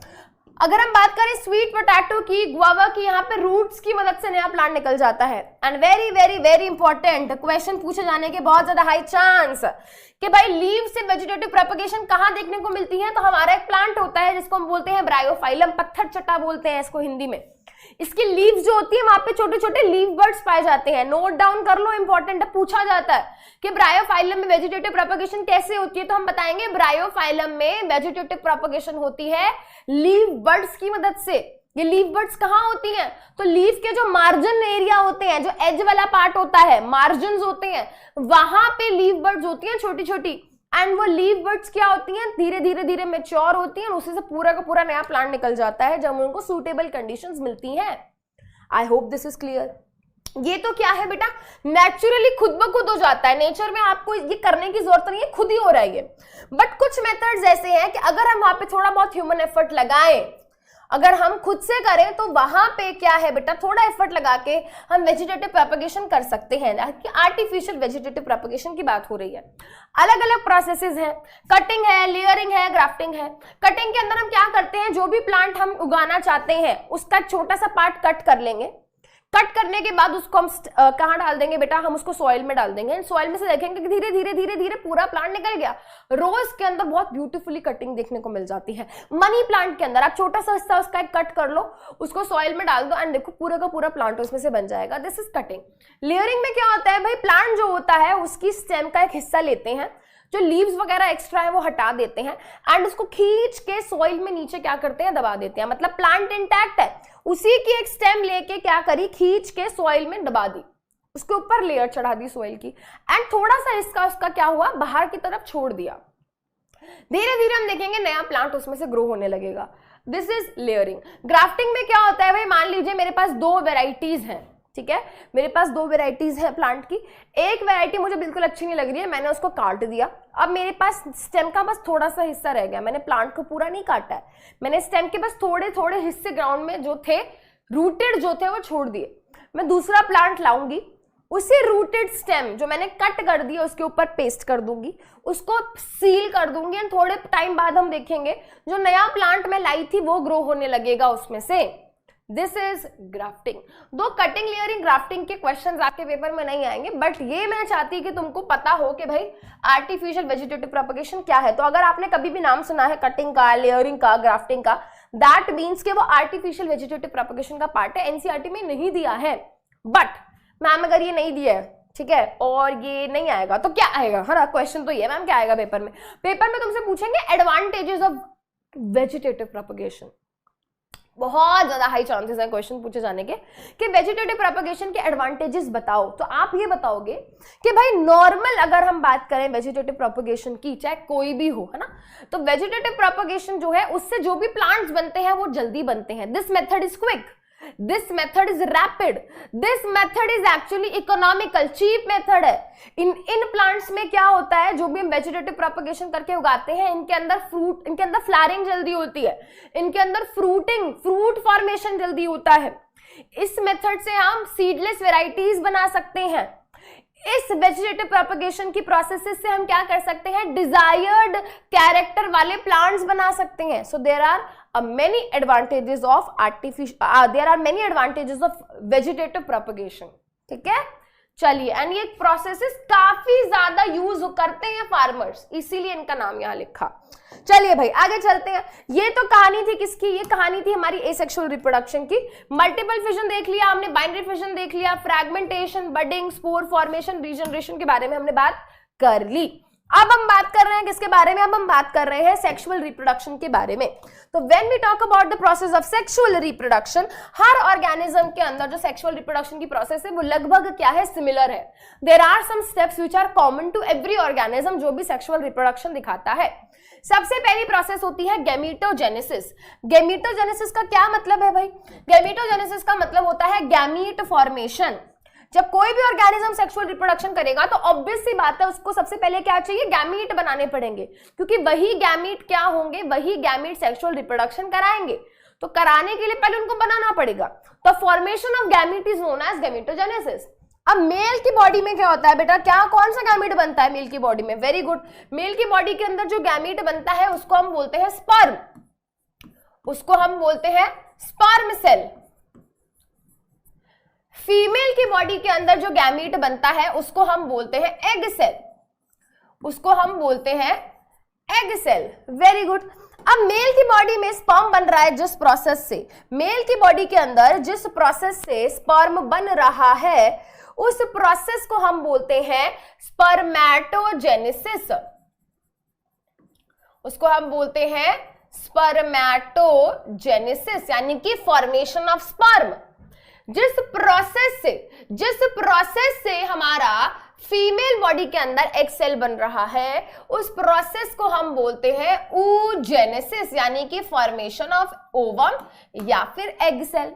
अगर हम बात करें स्वीट पोटैटो की, गुआवा की, यहाँ पे रूट्स की मदद से नया प्लांट निकल जाता है। And very very very important question पूछे जाने के बहुत ज्यादा हाई चांस कि भाई लीव से वेजिटेटिव प्रोपगेशन कहाँ देखने को मिलती है? तो हमारा एक प्लांट होता है जिसको हम बोलते हैं ब्रायोफाइलम, पत्थर चट्टा बोलते हैं इसको हिंदी में। इसकी लीव्स जो होती है वहां पे छोटे छोटे लीव बर्ड्स पाए जाते हैं। नोट डाउन कर लो, इंपॉर्टेंट है, पूछा जाता है कि ब्रायोफाइलम में वेजिटेटिव प्रोपगेशन कैसे होती है, तो हम बताएंगे ब्रायोफाइलम में वेजिटेटिव प्रोपगेशन होती है लीव बर्ड्स की मदद से। ये लीव बर्ड्स कहाँ होती हैं, तो लीव के जो मार्जिन एरिया होते हैं, जो एज वाला पार्ट होता है, मार्जिन होते हैं, वहां पे लीव बर्ड्स होती हैं छोटी छोटी। एंड वो लीव बर्ड्स क्या होती हैं, धीरे धीरे धीरे मैच्योर होती हैं, उसी से पूरा का पूरा नया प्लांट निकल जाता है जब उनको सूटेबल कंडीशंस मिलती हैं। आई होप दिस इज क्लियर। ये तो क्या है बेटा, नेचुरली खुद ब खुद हो जाता है, नेचर में आपको ये करने की जरूरत नहीं है, खुद ही हो रहा है ये। बट कुछ मेथड्स ऐसे हैं कि अगर हम वहां पे थोड़ा बहुत ह्यूमन एफर्ट लगाएं, अगर हम खुद से करें तो वहां पे क्या है बेटा, थोड़ा एफर्ट लगा के हम वेजिटेटिव प्रोपगेशन कर सकते हैं। आर्टिफिशियल वेजिटेटिव प्रोपगेशन की बात हो रही है। अलग अलग प्रोसेसेस हैं, कटिंग है, लेयरिंग है, ग्राफ्टिंग है। कटिंग के अंदर हम क्या करते हैं, जो भी प्लांट हम उगाना चाहते हैं उसका छोटा सा पार्ट कट कर लेंगे। कट करने के बाद उसको हम कहाँ डाल देंगे बेटा, हम उसको सॉइल में डाल देंगे। सॉइल में से देखेंगे कि धीरे धीरे धीरे धीरे पूरा प्लांट निकल गया। रोज के अंदर बहुत ब्यूटीफुली कटिंग देखने को मिल जाती है। मनी प्लांट के अंदर आप छोटा सा हिस्सा उसका एक कट कर लो, उसको सॉइल में डाल दो एंड देखो पूरा का पूरा प्लांट उसमें से बन जाएगा। This is cutting. लेयरिंग में क्या होता है भाई, प्लांट जो होता है उसकी स्टेम का एक हिस्सा लेते हैं, जो लीव्स वगैरह एक्स्ट्रा है वो हटा देते हैं एंड उसको खींच के सॉइल में नीचे क्या करते हैं, दबा देते हैं। मतलब प्लांट इंटैक्ट है, उसी की एक स्टेम लेके क्या करी, खींच के सॉइल में दबा दी, उसके ऊपर लेयर चढ़ा दी सॉइल की एंड थोड़ा सा इसका उसका क्या हुआ, बाहर की तरफ छोड़ दिया। धीरे धीरे हम देखेंगे नया प्लांट उसमें से ग्रो होने लगेगा। This is layering. ग्राफ्टिंग में क्या होता है भाई, मान लीजिए मेरे पास दो वेराइटीज हैं, ठीक है, मेरे पास दो वेराइटीज है प्लांट की। एक वेराइटी मुझे बिल्कुल अच्छी नहीं लग रही है, मैंने उसको काट दिया। अब मेरे पास स्टेम का बस थोड़ा सा हिस्सा रह गया, मैंने प्लांट को पूरा नहीं काटा है, मैंने स्टेम के बस थोड़े थोड़े हिस्से ग्राउंड में जो थे, रूटेड जो थे वो छोड़ दिए। मैं दूसरा प्लांट लाऊंगी, उसी रूटेड स्टेम जो मैंने कट कर दिया उसके ऊपर पेस्ट कर दूंगी, उसको सील कर दूंगी एंड थोड़े टाइम बाद हम देखेंगे जो नया प्लांट मैं लाई थी वो ग्रो होने लगेगा उसमें से। This is grafting. दो कटिंग, लेयरिंग, ग्राफ्टिंग के क्वेश्चंस आपके पेपर में नहीं आएंगे, बट ये मैं चाहती कि तुमको पता हो कि भाई आर्टिफिशियल वेजिटेटिव प्रोपगेशन क्या है। तो अगर आपने कभी भी नाम सुना है कटिंग का, लेयरिंग का, ग्राफ्टिंग का, दैट मीन्स कि वो आर्टिफिशियल वेजिटेटिव प्रोपगेशन का पार्ट है। एनसीईआरटी में नहीं दिया है, बट मैम अगर ये नहीं दिया है, ठीक है, और ये नहीं आएगा तो क्या आएगा, है ना, क्वेश्चन तो ये मैम क्या आएगा पेपर में। पेपर में तुमसे पूछेंगे एडवांटेजेस ऑफ वेजिटेटिव प्रोपगेशन। बहुत ज्यादा हाई चांसेस है क्वेश्चन पूछे जाने के कि वेजिटेटिव प्रोपगेशन के एडवांटेजेस बताओ। तो आप ये बताओगे कि भाई नॉर्मल अगर हम बात करें वेजिटेटिव प्रोपगेशन की, चाहे कोई भी हो, है ना, तो वेजिटेटिव प्रोपगेशन जो है उससे जो भी प्लांट्स बनते हैं वो जल्दी बनते हैं। This method is quick, this method is rapid, this method is actually economical, cheap method है। इन प्लांट्स में क्या होता है, जो भी हम वेजिटेटिव प्रोपगेशन करके उगाते हैं, इनके अंदर फ्लावरिंग जल्दी होती है, इनके अंदर फ्रूट फॉर्मेशन जल्दी होता है। इस मेथड से हम सीडलेस वेराइटीज बना सकते हैं। इस वेजिटेटिव प्रोपगेशन की प्रोसेस से हम क्या कर सकते हैं, डिजायर्ड कैरेक्टर वाले प्लांट्स बना सकते हैं। So there are many advantages of vegetative propagation, ठीक है। चलिए, एंड ये प्रोसेसेस काफी ज्यादा यूज करते हैं फार्मर्स, इसीलिए इनका नाम यहां लिखा। चलिए भाई आगे चलते हैं। ये तो कहानी थी किसकी, ये कहानी थी हमारी एसेक्सुअल रिप्रोडक्शन की। मल्टीपल फिजन देख लिया हमने, बाइनरी फिजन देख लिया, fragmentation, budding, spore formation, regeneration के बारे में हमने बात कर ली। अब हम बात कर रहे हैं किसके बारे में, अब हम बात कर रहे हैं सेक्सुअल रिप्रोडक्शन के बारे में। तो when we talk about the process of sexual reproduction, हर ऑर्गेनिज्म के अंदर जो सेक्सुअल रिप्रोडक्शन की प्रोसेस है वो लगभग क्या है, सिमिलर है। There are some steps which are common to every organism जो भी सेक्सुअल रिप्रोडक्शन दिखाता है। सबसे पहली प्रोसेस होती है गैमीटोजेनेसिस। गैमीटोजेनेसिस का क्या मतलब है भाई, गैमीटोजेनेसिस का मतलब होता है गैमीट फॉर्मेशन। जब कोई भी ऑर्गेनिज्म सेक्सुअल रिप्रोडक्शन करेगा तो ऑब्वियस सी बात है उसको सबसे पहले क्या चाहिए, गैमीट बनाने पड़ेंगे, क्योंकि वही गैमीट क्या होंगे, वही गैमीट सेक्सुअल रिप्रोडक्शन कराएंगे। तो कराने के लिए पहले उनको बनाना पड़ेगा। तो formation of gamete is known as gametogenesis. अब मेल की बॉडी में क्या होता है बेटा, क्या कौन सा गैमीट बनता है मेल की बॉडी में, वेरी गुड, मेल की बॉडी के अंदर जो गैमीट बनता है उसको हम बोलते हैं स्पर्म, उसको हम बोलते हैं स्पर्म सेल। फीमेल की बॉडी के अंदर जो गैमीट बनता है उसको हम बोलते हैं एग सेल, उसको हम बोलते हैं एग सेल। Very good. अब मेल की बॉडी में स्पर्म बन रहा है जिस प्रोसेस से, मेल की बॉडी के अंदर जिस प्रोसेस से स्पर्म बन रहा है उस प्रोसेस को हम बोलते हैं स्पर्मेटोजेनेसिस, उसको हम बोलते हैं स्पर्मेटोजेनेसिस यानी कि फॉर्मेशन ऑफ स्पर्म। जिस प्रोसेस से हमारा फीमेल बॉडी के अंदर एक सेल बन रहा है उस प्रोसेस को हम बोलते हैं oogenesis यानी कि फॉर्मेशन ऑफ ओवम या फिर एग सेल।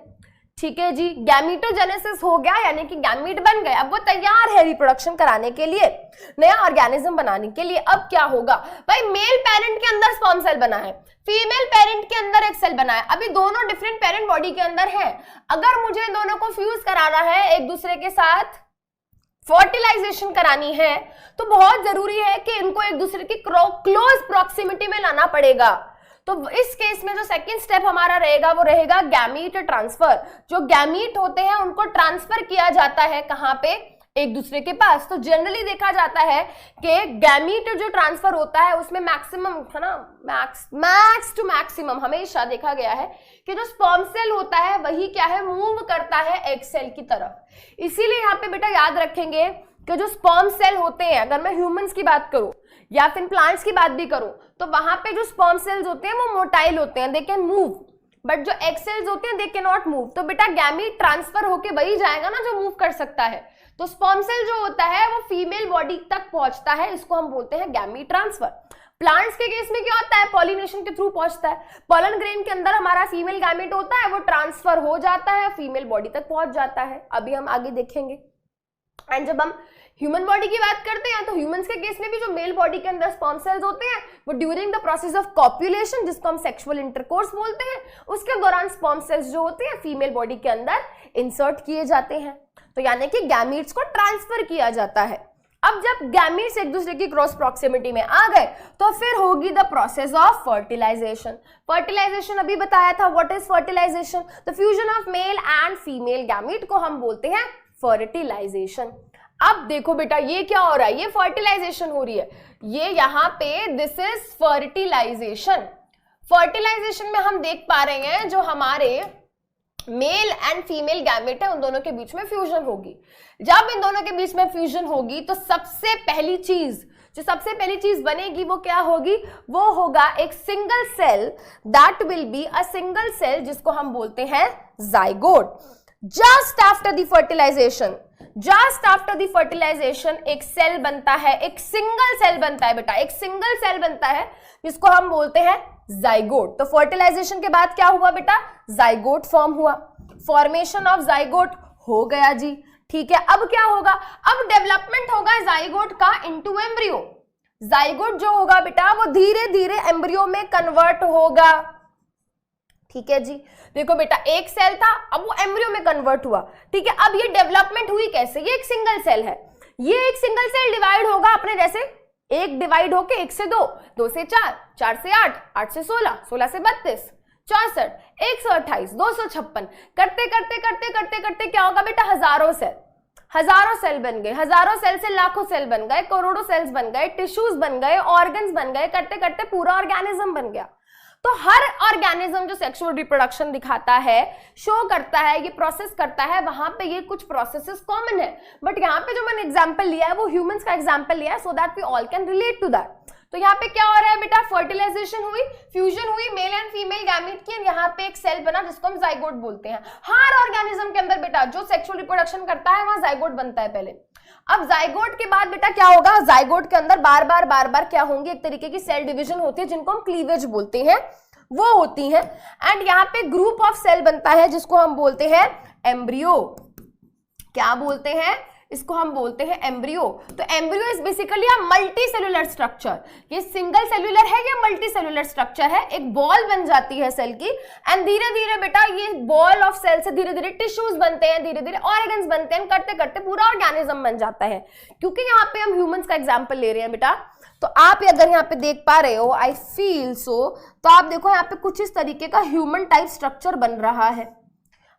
ठीक है जी, गैमीटोजेनेसिस हो गया यानी कि गैमीट बन गए, अब वो तैयार है रिप्रोडक्शन कराने के लिए, नया ऑर्गेनिज्म बनाने के लिए। अब क्या होगा भाई, मेल पेरेंट के अंदर स्पर्म सेल बना है, फीमेल पेरेंट के अंदर एक सेल बना है, अभी दोनों डिफरेंट पेरेंट बॉडी के अंदर है। अगर मुझे इन दोनों को फ्यूज कराना है, एक दूसरे के साथ फर्टिलाइजेशन करानी है, तो बहुत जरूरी है कि इनको एक दूसरे की क्लोज प्रॉक्सिमिटी में लाना पड़ेगा। तो इस केस में जो सेकंड स्टेप हमारा रहेगा वो रहेगा गैमीट ट्रांसफर। जो गैमीट होते हैं उनको ट्रांसफर किया जाता है कहां पे, एक दूसरे के पास। तो जनरली देखा जाता है कि गैमीट जो ट्रांसफर होता है उसमें मैक्सिमम है ना, मैक्स टू मैक्सिमम हमेशा देखा गया है कि जो स्पर्म सेल होता है वही क्या है, मूव करता है एग सेल की तरफ। इसीलिए यहाँ पे बेटा याद रखेंगे कि जो स्पर्म सेल होते हैं, अगर मैं ह्यूमंस की बात करूं या फिर प्लांट्स की बात भी करूं, तो वहां पे जो स्पर्म सेल्स होते हैं वो मोटाइल होते हैं, दे कैन मूव, बट जो एग सेल्स होते हैं दे कैन नॉट मूव। तो बेटा गैमीट ट्रांसफर होके वही जाएगा ना जो मूव कर सकता है। तो स्पर्म सेल जो होता है वो फीमेल बॉडी तक पहुंचता है, इसको हम बोलते हैं गैमीट ट्रांसफर। प्लांट्स के केस में क्या होता है, पॉलिनेशन के थ्रू पहुंचता है, पॉलन ग्रेन के अंदर हमारा फीमेल गैमीट होता है, वो ट्रांसफर हो जाता है, फीमेल बॉडी तक पहुंच जाता है। अभी हम आगे देखेंगे। एंड जब हम ह्यूमन बॉडी की बात करते हैं तो ह्यूमंस के केस में भी जो मेल बॉडी के अंदर स्पर्म सेल्स होते हैं वो ड्यूरिंग द प्रोसेस ऑफ कॉप्युलेशन, जिसको हम सेक्सुअल इंटरकोर्स बोलते हैं, उसके दौरान स्पर्म सेल्स जो होते हैं फीमेल बॉडी के अंदर इंसर्ट किए जाते हैं। तो यानी कि गैमीट्स को ट्रांसफर किया जाता है। अब जब गैमीट्स एक दूसरे की क्रॉस प्रॉक्सिमिटी में आ गए तो फिर होगी the process of fertilization. Fertilization अभी बताया था, what is fertilization, the fusion of male and female gamete को हम बोलते हैं फर्टिलाइजेशन। अब देखो बेटा ये क्या हो रहा है, ये फर्टिलाइजेशन हो रही है, ये यहाँ पे दिस इज फर्टिलाइजेशन। फर्टिलाइजेशन में हम देख पा रहे हैं जो हमारे मेल एंड फीमेल गैमेट है उन दोनों के बीच में फ्यूजन होगी। जब इन दोनों के बीच में फ्यूजन होगी तो सबसे पहली चीज बनेगी वो क्या होगी, वो होगा एक single cell, that will be a single cell जिसको हम बोलते हैं zygote. Just after the fertilization एक सेल बनता है, एक सिंगल सेल बनता है बेटा, एक सिंगल सेल बनता है जिसको हम बोलते हैं जाइगोट। तो फर्टिलाइजेशन के बाद क्या हुआ बेटा, जाइगोट फॉर्म हुआ, फॉर्मेशन ऑफ जाइगोट हो गया जी। ठीक है, अब क्या होगा, अब डेवलपमेंट होगा जाइगोट का इनटू एम्ब्रियो। जाइगोट जो होगा बेटा वो धीरे धीरे एम्ब्रियो में कन्वर्ट होगा। ठीक है जी, देखो बेटा एक सेल था, अब वो एम्ब्रियो में कन्वर्ट हुआ। ठीक है, अब ये डेवलपमेंट हुई कैसे, ये एक सिंगल सेल है, ये एक सिंगल सेल डिवाइड होगा अपने जैसे, एक डिवाइड होके 1 से 2, 2 से 4, 4 से 8, 8 से 16, 16 से 32, 64, 128, 256 करते करते करते करते करते क्या होगा बेटा, हजारों सेल बन गए, हजारों सेल से लाखों सेल बन गए, करोड़ों सेल्स बन गए, टिश्यूज बन गए, ऑर्गन्स बन गए, करते करते पूरा ऑर्गेनिज्म बन गया। तो हर ऑर्गेनिज्म जो सेक्सुअल रिप्रोडक्शन दिखाता है, शो करता है, ये प्रोसेस करता है, वहां पे ये कुछ प्रोसेसेस कॉमन है। बट यहाँ पे जो मैंने एग्जांपल लिया है वो ह्यूमंस का एग्जांपल लिया है so that we all can relate to that. तो यहाँ पे क्या हो रहा है बेटा, फर्टिलाइजेशन हुई, फ्यूजन हुई मेल एंड फीमेल गैमीट की, यहाँ पे एक सेल बना जिसको हम जाइगोट बोलते हैं। हर ऑर्गेनिज्म के अंदर बेटा जो सेक्सुअल रिप्रोडक्शन करता है वहां जाइगोट बनता है पहले। अब जाइगोट के बाद बेटा क्या होगा, जाइगोट के अंदर बार बार क्या होंगी, एक तरीके की सेल डिविजन होती है जिनको हम क्लीवेज बोलते हैं, वो होती है। एंड यहाँ पे ग्रुप ऑफ सेल बनता है जिसको हम बोलते हैं एम्ब्रियो। क्या बोलते हैं, इसको हम बोलते हैं एम्ब्रियो। तो embryo is basically a multi cellular structure. ये सिंगल सेलुलर है या मल्टी सेलुलर स्ट्रक्चर है, एक बॉल बन जाती है सेल की, एंड धीरे धीरे बेटा ये बॉल ऑफ सेल से धीरे धीरे टिश्यूज बनते हैं, धीरे धीरे ऑर्गन्स बनते हैं, करते करते पूरा ऑर्गेनिज्म बन जाता है। क्योंकि यहाँ पे हम ह्यूमंस का एग्जाम्पल ले रहे हैं बेटा, तो आप अगर यहाँ पे देख पा रहे हो, आई फील सो, तो आप देखो यहाँ पे कुछ इस तरीके का ह्यूमन टाइप स्ट्रक्चर बन रहा है।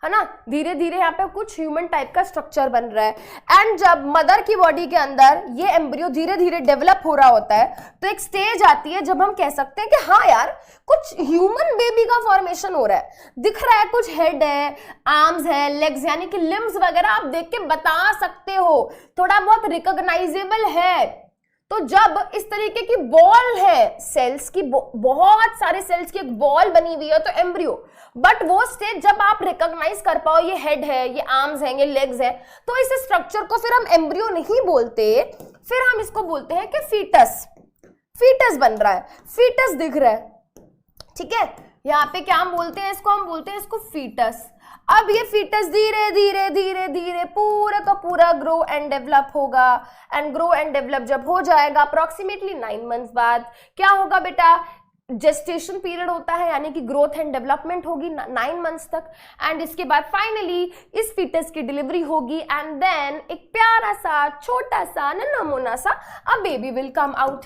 है ना, धीरे धीरे यहाँ पे कुछ ह्यूमन टाइप का स्ट्रक्चर बन रहा है। एंड जब मदर की बॉडी के अंदर ये एम्ब्रियो धीरे धीरे डेवलप हो रहा होता है तो एक स्टेज आती है जब हम कह सकते हैं कि हाँ यार कुछ ह्यूमन बेबी का फॉर्मेशन हो रहा है, दिख रहा है, कुछ हेड है, आर्म्स है, लेग्स यानी कि लिम्स वगैरह आप देख के बता सकते हो, थोड़ा बहुत रिकॉग्नाइजेबल है। तो जब इस तरीके की बॉल है सेल्स की, बहुत सारे सेल्स की एक बॉल बनी हुई है तो एम्ब्रियो, बट वो स्टेज जब आप रिकॉग्नाइज कर पाओ ये हेड है, ये आर्म्स हैं, ये लेग्स है, तो इस स्ट्रक्चर को फिर हम एम्ब्रियो नहीं बोलते, फिर हम इसको बोलते हैं कि फीटस। फीटस बन रहा है, फीटस दिख रहा है, ठीक है। यहाँ पे क्या हम बोलते हैं इसको, हम बोलते हैं इसको फीटस। अब ये फीटस धीरे धीरे धीरे धीरे पूरा का पूरा ग्रो एंड डेवलप होगा। एंड ग्रो एंड डेवलप जब हो जाएगा अप्रोक्सीमेटली 9 मंथ्स बाद क्या होगा बेटा, जेस्टेशन पीरियड होता है, यानी कि ग्रोथ एंड डेवलपमेंट होगी 9 मंथ्स तक। एंड इसके बाद फाइनली इस फीटस की डिलीवरी होगी एंड देन एक प्यारा सा छोटा सा नन्हा मुन्ना सा a baby will come out,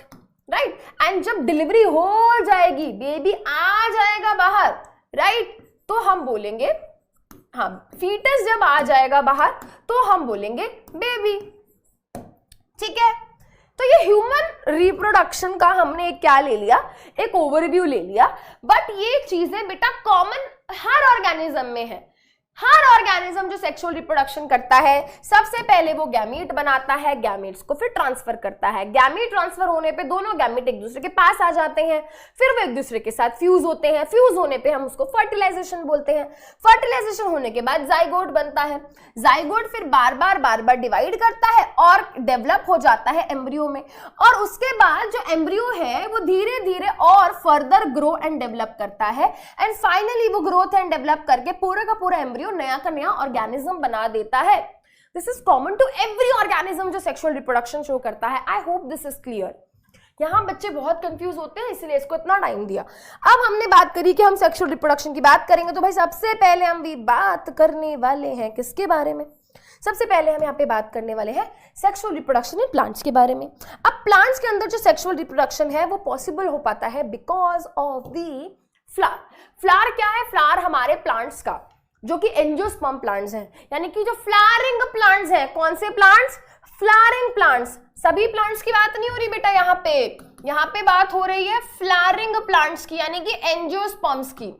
right. And जब डिलीवरी हो जाएगी, बेबी आ जाएगा बाहर, राइट, तो हम बोलेंगे, हाँ, फीटस जब आ जाएगा बाहर तो हम बोलेंगे बेबी, ठीक है। तो ये ह्यूमन रिप्रोडक्शन का हमने क्या ले लिया, एक ओवरव्यू ले लिया। बट ये चीजें बेटा कॉमन हर ऑर्गेनिज्म में है। हर ऑर्गेनिज्म जो सेक्सुअल रिप्रोडक्शन करता है सबसे पहले वो गैमीट बनाता है, गैमीट्स को फिर ट्रांसफर करता है। गैमीट ट्रांसफर होने पे दोनों गैमीट एक दूसरे के पास आ जाते हैं, फिर वो एक दूसरे के साथ फ्यूज होते हैं। फ्यूज होने पे हम उसको फर्टिलाइजेशन बोलते हैं। फर्टिलाइजेशन होने के बाद जाइगोट बनता है। जाइगोट फिर बार बार डिवाइड करता है और डेवलप हो जाता है एम्ब्रियो में। और उसके बाद जो एम्ब्रियो है वो धीरे धीरे और फर्दर ग्रो एंड डेवलप करता है एंड फाइनली वो ग्रोथ एंड डेवलप करके पूरा का पूरा एम्ब्रियो नया का नया ऑर्गेनिज्म बना देता है। This is common to every organism जो सेक्सुअल रिप्रोडक्शन शो करता है। I hope this is clear. यहां बच्चे बहुत कंफ्यूज होते हैं इसलिए इसको इतना टाइम दिया। अब हमने बात करी कि हम सेक्सुअल रिप्रोडक्शन की बात करेंगे, तो भाई सबसे पहले हम भी बात करने वाले हैं किसके बारे में, सबसे पहले हम यहाँ पे बात करने वाले हैं सेक्सुअल रिप्रोडक्शन इन प्लांट्स के बारे में। अब प्लांट्स के अंदर जो सेक्सुअल रिप्रोडक्शन है वो पॉसिबल हो पाता है because of the flower. Flower क्या है, फ्लावर हमारे प्लांट्स का जो कि एंजियोस्पर्म प्लांट्स हैं, यानी कि जो फ्लावरिंग प्लांट्स हैं। कौन से प्लांट्स, फ्लावरिंग प्लांट्स। सभी प्लांट्स की बात नहीं हो रही बेटा, यहाँ पे बात हो रही है फ्लावरिंग प्लांट्स की, यानी कि एंजियोस्पर्म्स की।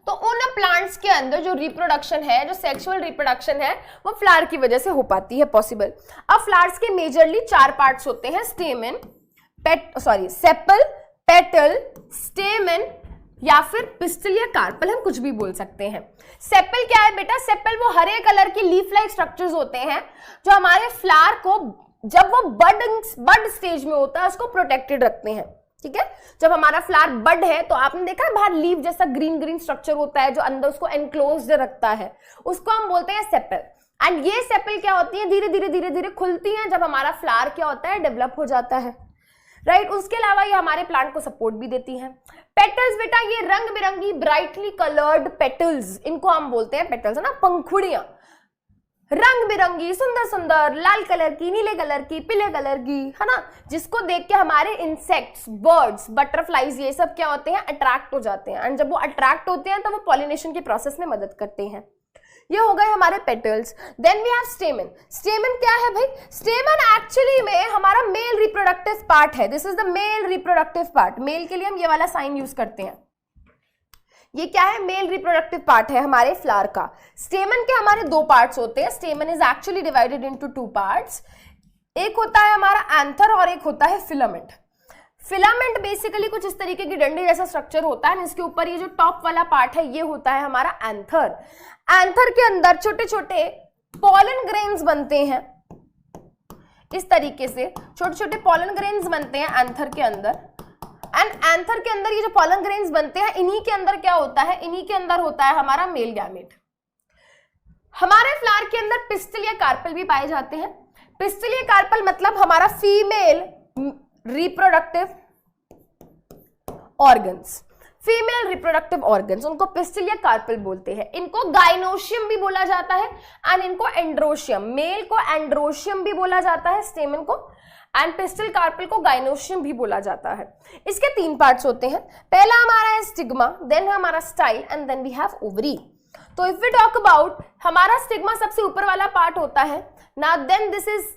तो उन प्लांट्स के अंदर जो रिप्रोडक्शन है, जो सेक्सुअल रिप्रोडक्शन है, वो फ्लावर की वजह से हो पाती है पॉसिबल। अब फ्लावर्स के मेजरली 4 पार्ट्स होते हैं, स्टेमन, सेपल, पेटल, स्टेमन या फिर पिस्टल या कार्पल, हम कुछ भी बोल सकते हैं। सेपल क्या है बेटा, सेपल वो हरे कलर के लीफ लाइक स्ट्रक्चर्स होते हैं जो हमारे फ्लावर को जब वो बड स्टेज में होता है उसको प्रोटेक्टेड रखते हैं, ठीक है। जब हमारा फ्लावर बड है तो आपने देखा बाहर लीफ जैसा ग्रीन स्ट्रक्चर होता है जो अंदर उसको एनक्लोज्ड रखता है, उसको हम बोलते हैं सेपल। एंड ये सेपल क्या होती है, धीरे धीरे खुलती हैं जब हमारा फ्लावर क्या होता है, डेवलप हो जाता है, राइट। उसके अलावा ये हमारे प्लांट को सपोर्ट भी देती हैं। पेटल्स बेटा ये रंग बिरंगी ब्राइटली कलर्ड पेटल्स, इनको हम बोलते हैं पेटल्स, है ना, पंखुड़ियां, रंग बिरंगी सुंदर सुंदर, लाल कलर की, नीले कलर की, पीले कलर की, है ना, जिसको देख के हमारे इंसेक्ट्स, बर्ड्स, बटरफ्लाइज ये सब क्या होते हैं, अट्रैक्ट हो जाते हैं। एंड जब वो अट्रैक्ट होते हैं तो वो पॉलिनेशन के प्रोसेस में मदद करते हैं। ये हो गए हमारे petals. Then we have stamen. Stamen क्या है भाई, स्टेमन एक्चुअली में हमारा मेल रिप्रोडक्टिव पार्ट है। This is the male reproductive part. Male के लिए हम ये वाला साइन यूज करते हैं। ये क्या है, मेल रिप्रोडक्टिव पार्ट है हमारे फ्लावर का। स्टेमन के हमारे 2 पार्ट्स होते हैं। स्टेमन is actually divided into 2 parts. एक होता है हमारा एंथर और एक होता है फिलामेंट। फिलामेंट बेसिकली कुछ इस तरीके की डंडी जैसा स्ट्रक्चर होता है, इसके ऊपर ये जो टॉप वाला पार्ट है ये होता है हमारा एंथर। एंथर के अंदर छोटे छोटे पॉलन ग्रेन्स बनते हैं, इस तरीके से छोटे छोटे पॉलन ग्रेन्स बनते हैं एंथर के अंदर। एंड एंथर के अंदर ये जो पॉलन ग्रेन्स बनते हैं, इन्हीं के अंदर क्या होता है, इन्हीं के अंदर होता है हमारा मेल गैमेट। हमारे फ्लावर के अंदर पिस्टल या कार्पल भी पाए जाते हैं। पिस्टल या कार्पल मतलब हमारा female reproductive organs, female reproductive organs, उनको पिस्टल या कार्पल बोलते हैं। इनको गाइनोशियम भी बोला जाता है एंड इनको एंड्रोशियम, मेल को एंड्रोशियम भी बोला जाता है, स्टेमन को, एंड पिस्टल कार्पल को गाइनोशियम भी बोला जाता है। इसके 3 पार्ट्स होते हैं। पहला हमारा है स्टिग्मा, देन हमारा style and then we have ovary. तो इफ वी टॉक अबाउट, हमारा स्टिग्मा सबसे ऊपर वाला पार्ट होता है ना, then this is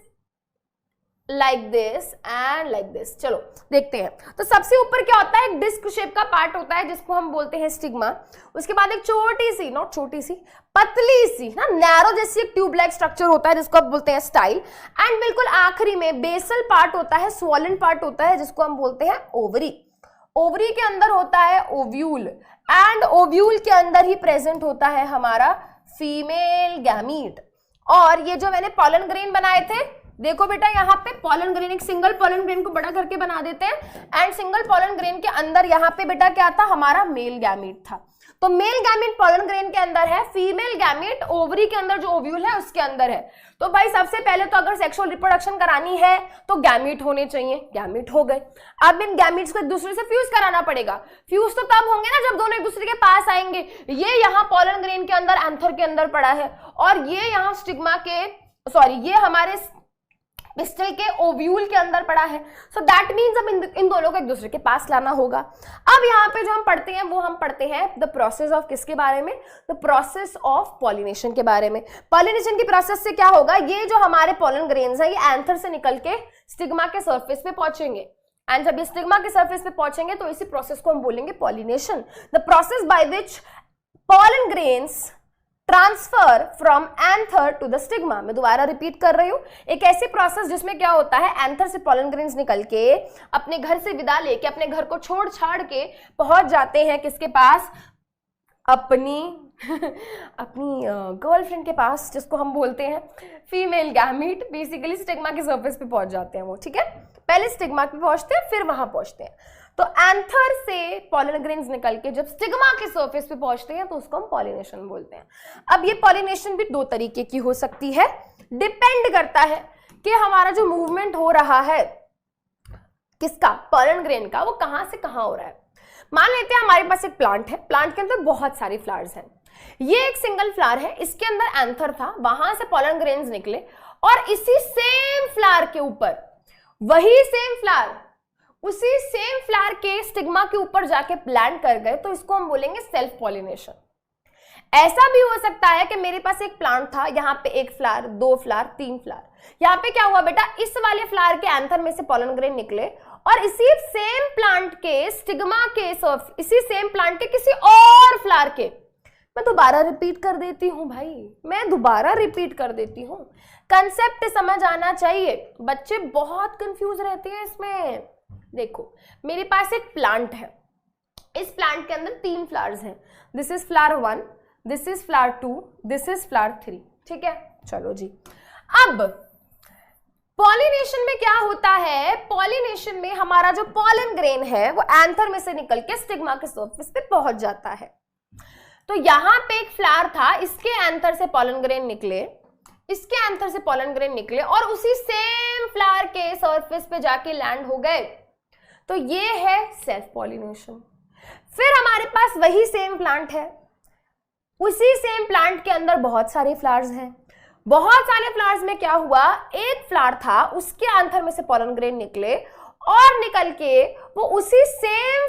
like this and like this. चलो देखते हैं। तो सबसे ऊपर क्या होता है, एक डिस्क शेप का पार्ट होता है जिसको हम बोलते हैं स्टिग्मा। उसके बाद एक छोटी सी, नॉट छोटी सी, पतली सी ना, नैरो जैसी एक ट्यूब लाइक स्ट्रक्चर होता है जिसको आप बोलते हैं स्टाइल। एंड बिल्कुल आखिरी में बेसल पार्ट होता है, स्वॉलन पार्ट होता है जिसको हम बोलते हैं ओवरी। ओवरी के अंदर होता है ओव्यूल, एंड ओव्यूल के अंदर ही प्रेजेंट होता है हमारा फीमेल गैमीट। और ये जो मैंने पॉलन ग्रेन बनाए थे, देखो बेटा यहाँ पे पॉलन ग्रेन, एक सिंगल पॉलन ग्रेन को बड़ा करके बना देते हैं, एंड सिंगल पॉलन ग्रेन के अंदर यहाँ पे बेटा क्या था, हमारा मेल गैमीट था। तो मेल गैमीट पॉलन ग्रेन के अंदर है, फीमेल गैमीट ओवरी के अंदर जो ओव्यूल है उसके अंदर है। तो भाई सबसे पहले तो अगर सेक्सुअल रिप्रोडक्शन करानी है तो गैमीट होने चाहिए, गैमीट हो गए। अब इन गैमीट्स को एक दूसरे से फ्यूज कराना पड़ेगा। फ्यूज तो तब होंगे ना जब दोनों एक दूसरे के पास आएंगे। ये यहाँ पॉलन ग्रेन के अंदर एंथर के अंदर पड़ा है, और ये यहाँ स्टिग्मा के, सॉरी ये हमारे पिस्टल के ओव्यूल के अंदर पड़ा है। सो दैट मीन्स अब इन दोनों को एक दूसरे के पास लाना होगा। अब यहाँ पे जो हम पढ़ते हैं वो हम पढ़ते हैं द प्रोसेस ऑफ किसके बारे में, द प्रोसेस ऑफ पॉलिनेशन के बारे में। पॉलिनेशन की प्रोसेस से क्या होगा, ये जो हमारे पॉलन ग्रेन्स हैं ये एंथर से निकल के स्टिग्मा के सरफेस पे पहुंचेंगे, एंड जब ये स्टिग्मा के सरफेस पे पहुंचेंगे तो इसी प्रोसेस को हम बोलेंगे pollination. The process by which pollen grains transfer from anther to the stigma. मैं दोबारा रिपीट कर रही हूं, एक ऐसी प्रोसेस जिसमें क्या होता है, एंथर से पॉलन ग्रेन्स निकल के अपने घर से विदा लेके, अपने घर को छोड़ छाड़ के पहुंच जाते हैं किसके पास, अपनी गर्लफ्रेंड के पास, जिसको हम बोलते हैं फीमेल गैमीट। बेसिकली स्टिग्मा के सरफेस पे पहुंच जाते हैं वो, ठीक है। पहले स्टिग्मा पे पहुंचते हैं फिर वहां पहुंचते हैं। तो एंथर से पॉलन ग्रेन्स निकल के जब स्टिग्मा के सरफेस पे पहुंचते हैं तो उसको हम पॉलिनेशन बोलते हैं। अब ये पॉलिनेशन भी दो तरीके की हो सकती है, डिपेंड करता है कि हमारा जो मूवमेंट हो रहा है किसका, पॉलन ग्रेन का, वो कहां से कहां हो रहा है। मान लेते हैं हमारे पास एक प्लांट है, प्लांट के अंदर बहुत सारी फ्लावर्स हैं। ये एक सिंगल फ्लावर है, इसके अंदर एंथर था, वहां से पॉलन ग्रेन्स निकले और इसी सेम फ्लावर के ऊपर, वही सेम फ्लावर उसी सेम फ्लावर के स्टिग्मा के ऊपर जाके प्लांट कर गए, तो इसको हम बोलेंगे सेल्फ पॉलिनेशन। ऐसा भी हो सकता है कि मेरे पास एक प्लांट था, यहाँ पे एक फ्लावर, दो फ्लावर, तीन फ्लावर, यहाँ पे क्या हुआ बेटा, इस वाले फ्लावर के एंथर में से पॉलन ग्रेन निकले और इसी सेम प्लांट के स्टिग्मा के, इसी सेम प्लांट के किसी और फ्लावर के, मैं दोबारा रिपीट कर देती हूं भाई, मैं दोबारा रिपीट कर देती हूं, कंसेप्ट समझ आना चाहिए। बच्चे बहुत कंफ्यूज रहते हैं इसमें। देखो मेरे पास एक प्लांट है, इस प्लांट के अंदर तीन फ्लावर्स हैं, this is flower 1, this is flower 2, this is flower 3, ठीक है। चलो जी, अब पॉलिनेशन में क्या होता है, पॉलिनेशन में हमारा जो पॉलन ग्रेन है वो एंथर में से निकल के स्टिग्मा के सरफेस पे पहुंच जाता है। तो यहां पे एक फ्लावर था, इसके एंथर से पॉलन ग्रेन निकले, इसके एंथर से पॉलन ग्रेन निकले और उसी सेम फ्लावर के सरफेस पे जाके लैंड हो गए, तो ये है सेल्फ पॉलिनेशन। फिर हमारे पास वही सेम प्लांट है, उसी सेम प्लांट के अंदर बहुत सारे फ्लावर्स हैं, बहुत सारे फ्लावर्स में क्या हुआ, एक फ्लावर था, उसके एंथर में से पॉलन ग्रेन निकले और निकल के वो उसी सेम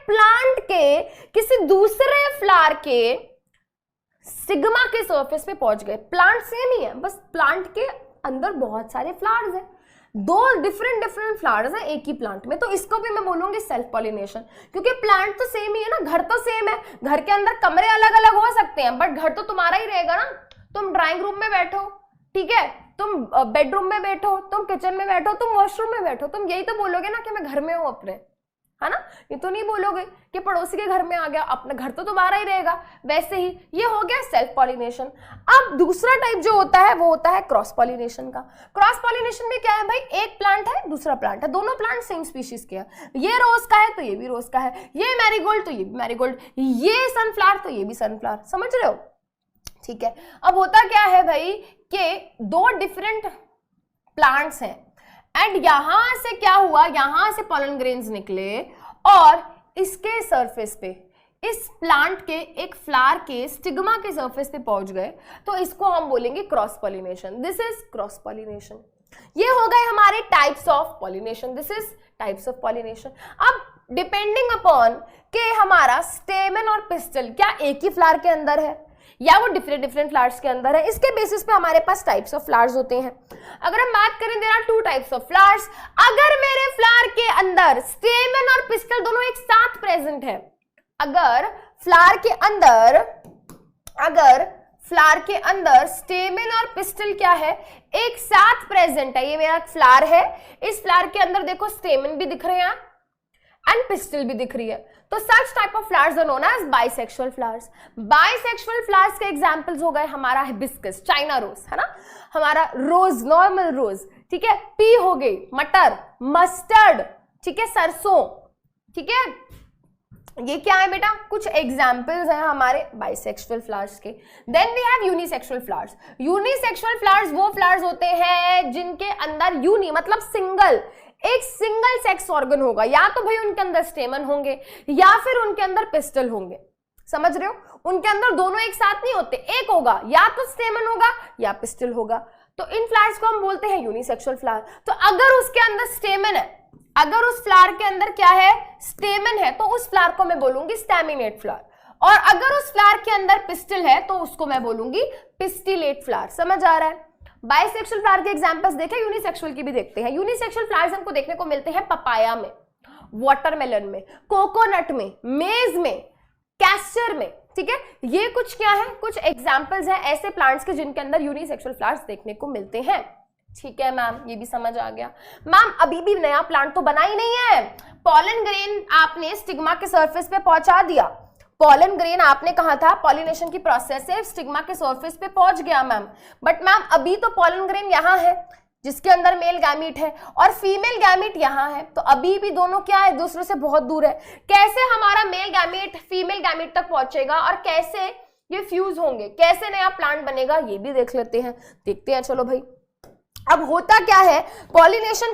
प्लांट के किसी दूसरे फ्लावर के स्टिग्मा के सरफेस पे पहुंच गए। प्लांट सेम ही है, बस प्लांट के अंदर बहुत सारे फ्लावर्स हैं, दो डिफरेंट फ्लावर्स हैं एक ही प्लांट में, तो इसको भी मैं बोलूंगी सेल्फ पॉलिनेशन, क्योंकि प्लांट तो सेम ही है ना, घर तो सेम है, घर के अंदर कमरे अलग अलग हो सकते हैं बट घर तो तुम्हारा ही रहेगा ना। तुम ड्राइंग रूम में बैठो, ठीक है, तुम बेडरूम में बैठो, तुम किचन में बैठो, तुम वॉशरूम में बैठो, तुम यही तो बोलोगे ना कि मैं घर में हूं अपने, है ना, ये तो नहीं बोलोगे कि पड़ोसी के घर में आ गया, अपना घर तो तुम्हारा ही रहेगा। वैसे ही ये हो गया सेल्फ पॉलिनेशन। अब दूसरा टाइप जो होता है वो होता है क्रॉस पॉलिनेशन का। क्रॉस पॉलिनेशन में क्या है भाई, एक प्लांट है दूसरा प्लांट है, दोनों प्लांट सेम स्पीशीज के हैं, ये रोज का है तो ये भी रोज का है, ये मैरीगोल्ड तो ये भी मैरीगोल्ड, ये सनफ्लावर तो ये भी सनफ्लावर, समझ रहे हो, ठीक है। अब होता क्या है भाई कि दो डिफरेंट प्लांट्स हैं एंड यहां से क्या हुआ, यहां से पॉलन ग्रेन्स निकले और इसके सरफेस पे, इस प्लांट के एक फ्लावर के स्टिग्मा के सरफेस पे पहुंच गए, तो इसको हम बोलेंगे cross pollination. This is cross pollination. ये हो गए हमारे types of pollination, this is types of pollination. अब डिपेंडिंग अपॉन कि हमारा स्टेमन और पिस्टल क्या एक ही फ्लावर के अंदर है या वो डिफरेंट डिफरेंट फ्लावर्स के अंदर है, इसके बेसिस पे हमारे पास टाइप्स ऑफ फ्लावर्स होते हैं। अगर हम बात करें there are 2 types of flowers, अगर मेरे फ्लावर के अंदर स्टेमन और पिस्टल दोनों एक साथ प्रेजेंट है, अगर फ्लावर के अंदर स्टेमन और पिस्टल क्या है, एक साथ प्रेजेंट है, ये मेरा फ्लावर है, इस फ्लावर के अंदर देखो स्टेमन भी दिख रहे हैं एंड पिस्टल भी दिख रही है, तो such type of flowers are known as bisexual flowers. Bisexual flowers के एग्जांपल्स हो गए हमारा हिबिस्कस, चाइना रोज, है ना, हमारा रोज, नॉर्मल रोज, ठीक है, पी हो गई, मटर, मस्टर्ड, ठीक है, सरसों, ठीक है, ये क्या है बेटा, कुछ एग्जाम्पल्स हैं हमारे बाइसेक्सुअल फ्लावर्स के। Then we have unisexual flowers. Unisexual flowers वो फ्लावर्स होते हैं जिनके अंदर यूनि मतलब सिंगल, एक सिंगल सेक्स ऑर्गन होगा, या तो भाई उनके अंदर स्टेमन होंगे या फिर उनके अंदर पिस्टल होंगे, समझ रहे हो, उनके अंदर दोनों एक साथ नहीं होते, एक होगा, या तो स्टेमन होगा या पिस्टल होगा, तो इन फ्लावर्स को हम बोलते हैं यूनिसेक्सुअल फ्लावर। तो अगर उसके अंदर स्टेमन है, अगर उस फ्लावर के अंदर क्या है, स्टेमन है, तो उस फ्लावर को मैं बोलूंगी स्टैमिनेट फ्लावर, और अगर उस फ्लावर के अंदर पिस्टल है तो उसको मैं बोलूंगी पिस्टिलेट फ्लावर। समझ आ रहा है। बाइसेक्सुअल फ्लावर के एग्जांपल्स देखें, यूनिसेक्सुअल की भी देखते हैं। यूनिसेक्सुअल फ्लावर्स हमको देखने को मिलते हैं पपाया में, वाटरमेलन में, कोकोनट में, मेज में, कैस्टर में, ठीक है, ये कुछ क्या है, कुछ एग्जांपल्स हैं ऐसे प्लांट्स के जिनके अंदर यूनिसेक्सुअल फ्लावर्स देखने को मिलते हैं। ठीक है मैम, ये भी समझ आ गया। मैम अभी भी नया प्लांट तो बना ही नहीं है, पॉलन ग्रेन आपने स्टिग्मा के सरफेस पे पहुंचा दिया, पॉलन ग्रेन आपने कहा था पॉलिनेशन की प्रोसेस से स्टिग्मा के सरफेस पे पहुंच गया मैम, बट मैम अभी तो पॉलन ग्रेन यहाँ है जिसके अंदर मेल गैमीट है और फीमेल गैमीट यहाँ है, तो अभी भी दोनों क्या है, एक दूसरे से बहुत दूर है। कैसे हमारा मेल गैमीट फीमेल गैमीट तक पहुंचेगा और कैसे ये फ्यूज होंगे, कैसे नया प्लांट बनेगा, ये भी देख लेते हैं, देखते हैं। चलो भाई, अब होता क्या है, पॉलिनेशन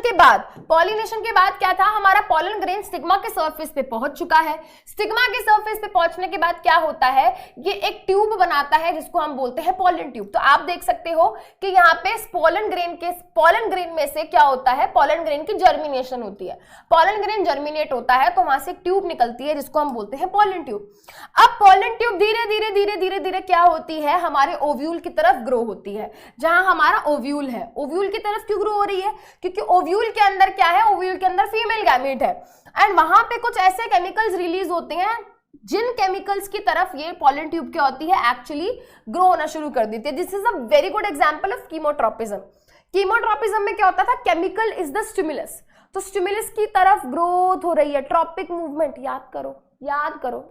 के बाद क्या था, हमारा पॉलन ग्रेन स्टिग्मा के सरफेस पे पहुंच चुका है। स्टिग्मा के सरफेस पे पहुंचने के बाद क्या होता है, ये एक ट्यूब बनाता है जिसको हम बोलते हैं पॉलन ट्यूब। तो आप देख सकते हो कि यहाँ पे पॉलन ग्रेन में से क्या होता है, पॉलन ग्रेन की जर्मिनेशन होती है, पॉलन ग्रेन जर्मिनेट होता है तो वहां से एक ट्यूब निकलती है जिसको हम बोलते हैं पॉलन ट्यूब। अब पॉलन ट्यूब धीरे धीरे क्या होती है, हमारे ओव्यूल की तरफ ग्रो होती है, जहां हमारा ओव्यूल है। ओव्यूल की तरफ क्यों ग्रो हो रही है, क्योंकि ओव्यूल के अंदर क्या है, ओव्यूल के अंदर फीमेल गैमीट है एंड वहां पे कुछ ऐसे केमिकल्स रिलीज होते हैं जिन केमिकल्स की तरफ ये पॉलन ट्यूब क्या होती है, एक्चुअली ग्रो होना शुरू कर देती है। This is a very good example of chemotropism. Chemotropism में क्या होता था, केमिकल इज द स्टिमुलस, तो स्टिमुलस की तरफ ग्रोथ हो रही है, ट्रॉपिक मूवमेंट, याद करो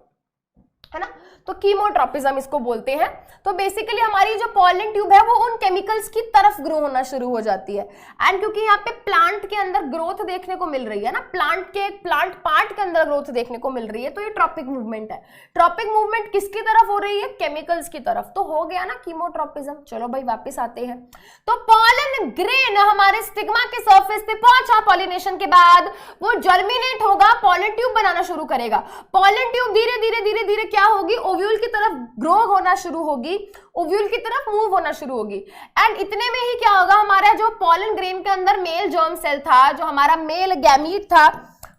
है ना, तो कीमोट्रोपिज्म इसको बोलते हैं। तो बेसिकली हमारी जो पॉलन ट्यूब है वो उन केमिकल्स की तरफ ग्रो होना शुरू हो जाती है एंड क्योंकि यहाँ पे प्लांट के अंदर ग्रोथ देखने को मिल रही है ना, प्लांट पार्ट के अंदर ग्रोथ देखने को मिल रही है, तो ये ट्रॉपिक मूवमेंट है। ट्रॉपिक मूवमेंट किसकी तरफ हो रही है, केमिकल्स की तरफ, तो हो गया ना कीमोट्रोपिज्म। चलो भाई वापस आते हैं, तो पॉलन ग्रेन हमारे स्टिग्मा के सरफेस पे पहुंचा, पॉलिनेशन के बाद वो जर्मिनेट होगा, पॉलन ट्यूब बनाना शुरू करेगा। पॉलन ट्यूब धीरे धीरे क्या होगी, ओव्यूल की तरफ ग्रो होना शुरू होगी, ओव्यूल की तरफ मूव होना शुरू होगी एंड इतने में ही क्या होगा, हमारा जो पॉलन ग्रेन के अंदर मेल जर्म सेल था, जो हमारा मेल गैमीट था,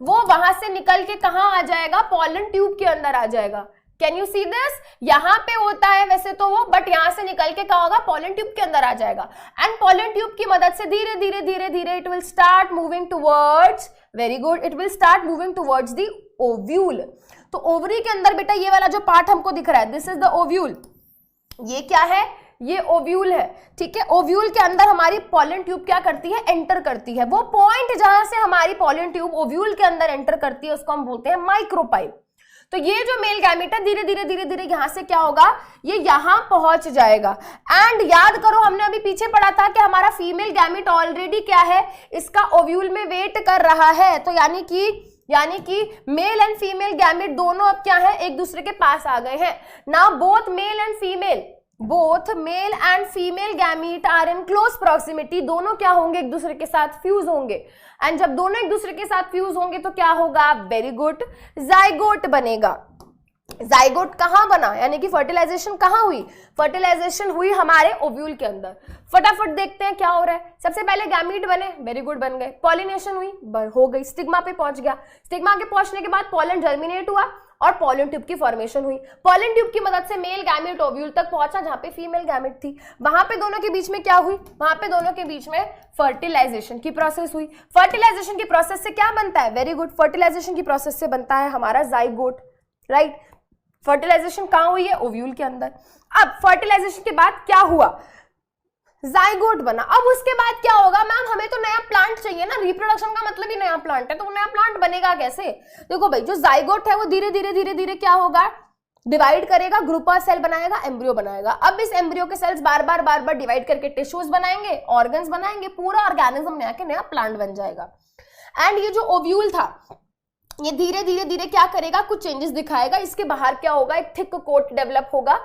वो वहां से निकल के कहां आ जाएगा, पॉलन ट्यूब के अंदर आ जाएगा। कैन यू सी दिस, यहां पे होता है वैसे तो वो, बट यहां से निकल के क्या होगा, पॉलन ट्यूब के अंदर आ जाएगा एंड पॉलन ट्यूब की मदद से धीरे धीरे it will start moving towards, very good, it will start moving towards the ovule. तो ओवरी के अंदर बेटा ये वाला जो पार्ट हमको दिख रहा है, दिस इज द ओव्यूल, ये क्या है, ये ओव्यूल है, ठीक है। ओव्यूल के अंदर हमारी पॉलन ट्यूब क्या करती है, एंटर करती है। वो पॉइंट जहां से हमारी पॉलन ट्यूब ओव्यूल के अंदर एंटर करती है उसको हम बोलते हैं माइक्रोपाइल। तो ये जो मेल गैमीट है धीरे धीरे यहां से क्या होगा, ये यहां पहुंच जाएगा एंड याद करो हमने अभी पीछे पढ़ा था कि हमारा फीमेल गैमीट ऑलरेडी क्या है, इसका ओव्यूल में वेट कर रहा है, तो यानी कि मेल एंड फीमेल गैमीट दोनों अब क्या है, एक दूसरे के पास आ गए हैं। Now both male and female gamete are in close proximity, दोनों क्या होंगे, एक दूसरे के साथ फ्यूज होंगे एंड जब दोनों एक दूसरे के साथ फ्यूज होंगे तो क्या होगा, वेरी गुड, जाइगोट बनेगा। जाइगोट कहां बना, यानी कि फर्टिलाइजेशन कहां हुई, फर्टिलाइजेशन हुई हमारे ओव्यूल के अंदर। फटाफट देखते हैं क्या हो रहा है। सबसे पहले गैमीट बने, वेरी गुड, बन गए। पॉलिनेशन हुई, हो गई, स्टिग्मा पे पहुंच गया। स्टिग्मा के पहुंचने के बाद पॉलन जर्मिनेट हुआ और पॉलन ट्यूब की फॉर्मेशन हुई। पॉलन ट्यूब की मदद से मेल गैमेट ओव्यूल तक पहुंचा जहां पे फीमेल गैमेट थी। वहां पे दोनों के बीच में क्या हुई, वहां पे दोनों के बीच में फर्टिलाइजेशन की प्रोसेस हुई। फर्टिलाइजेशन की प्रोसेस से क्या बनता है, वेरी गुड, फर्टिलाइजेशन की प्रोसेस से बनता है हमारा जाइगोट, राइट। फर्टिलाइजेशन कहां हुई है, ओव्यूल के अंदर। अब फर्टिलाइजेशन के बाद क्या हुआ, जाइगोट बना। अब उसके बाद क्या होगा, मैम हमें तो नया प्लांट चाहिए ना, रिप्रोडक्शन का मतलब ही नया प्लांट है, तो वो नया प्लांट बनेगा कैसे। देखो भाई, जो जाइगोट है वो धीरे धीरे धीरे धीरे क्या होगा, डिवाइड करेगा, ग्रुप ऑफ सेल बनाएगा, एम्ब्रियो बनाएगा। अब इस एम्ब्रियो के सेल्स बार बार डिवाइड करके टिश्यूज बनाएंगे, ऑर्गन्स बनाएंगे, पूरा ऑर्गेनिज्म नया के नया प्लांट बन जाएगा। एंड ये जो ओव्यूल था ये धीरे धीरे धीरे क्या करेगा, कुछ चेंजेस दिखाएगा। इसके बाहर क्या होगा, एक थिक कोट डेवलप होगा,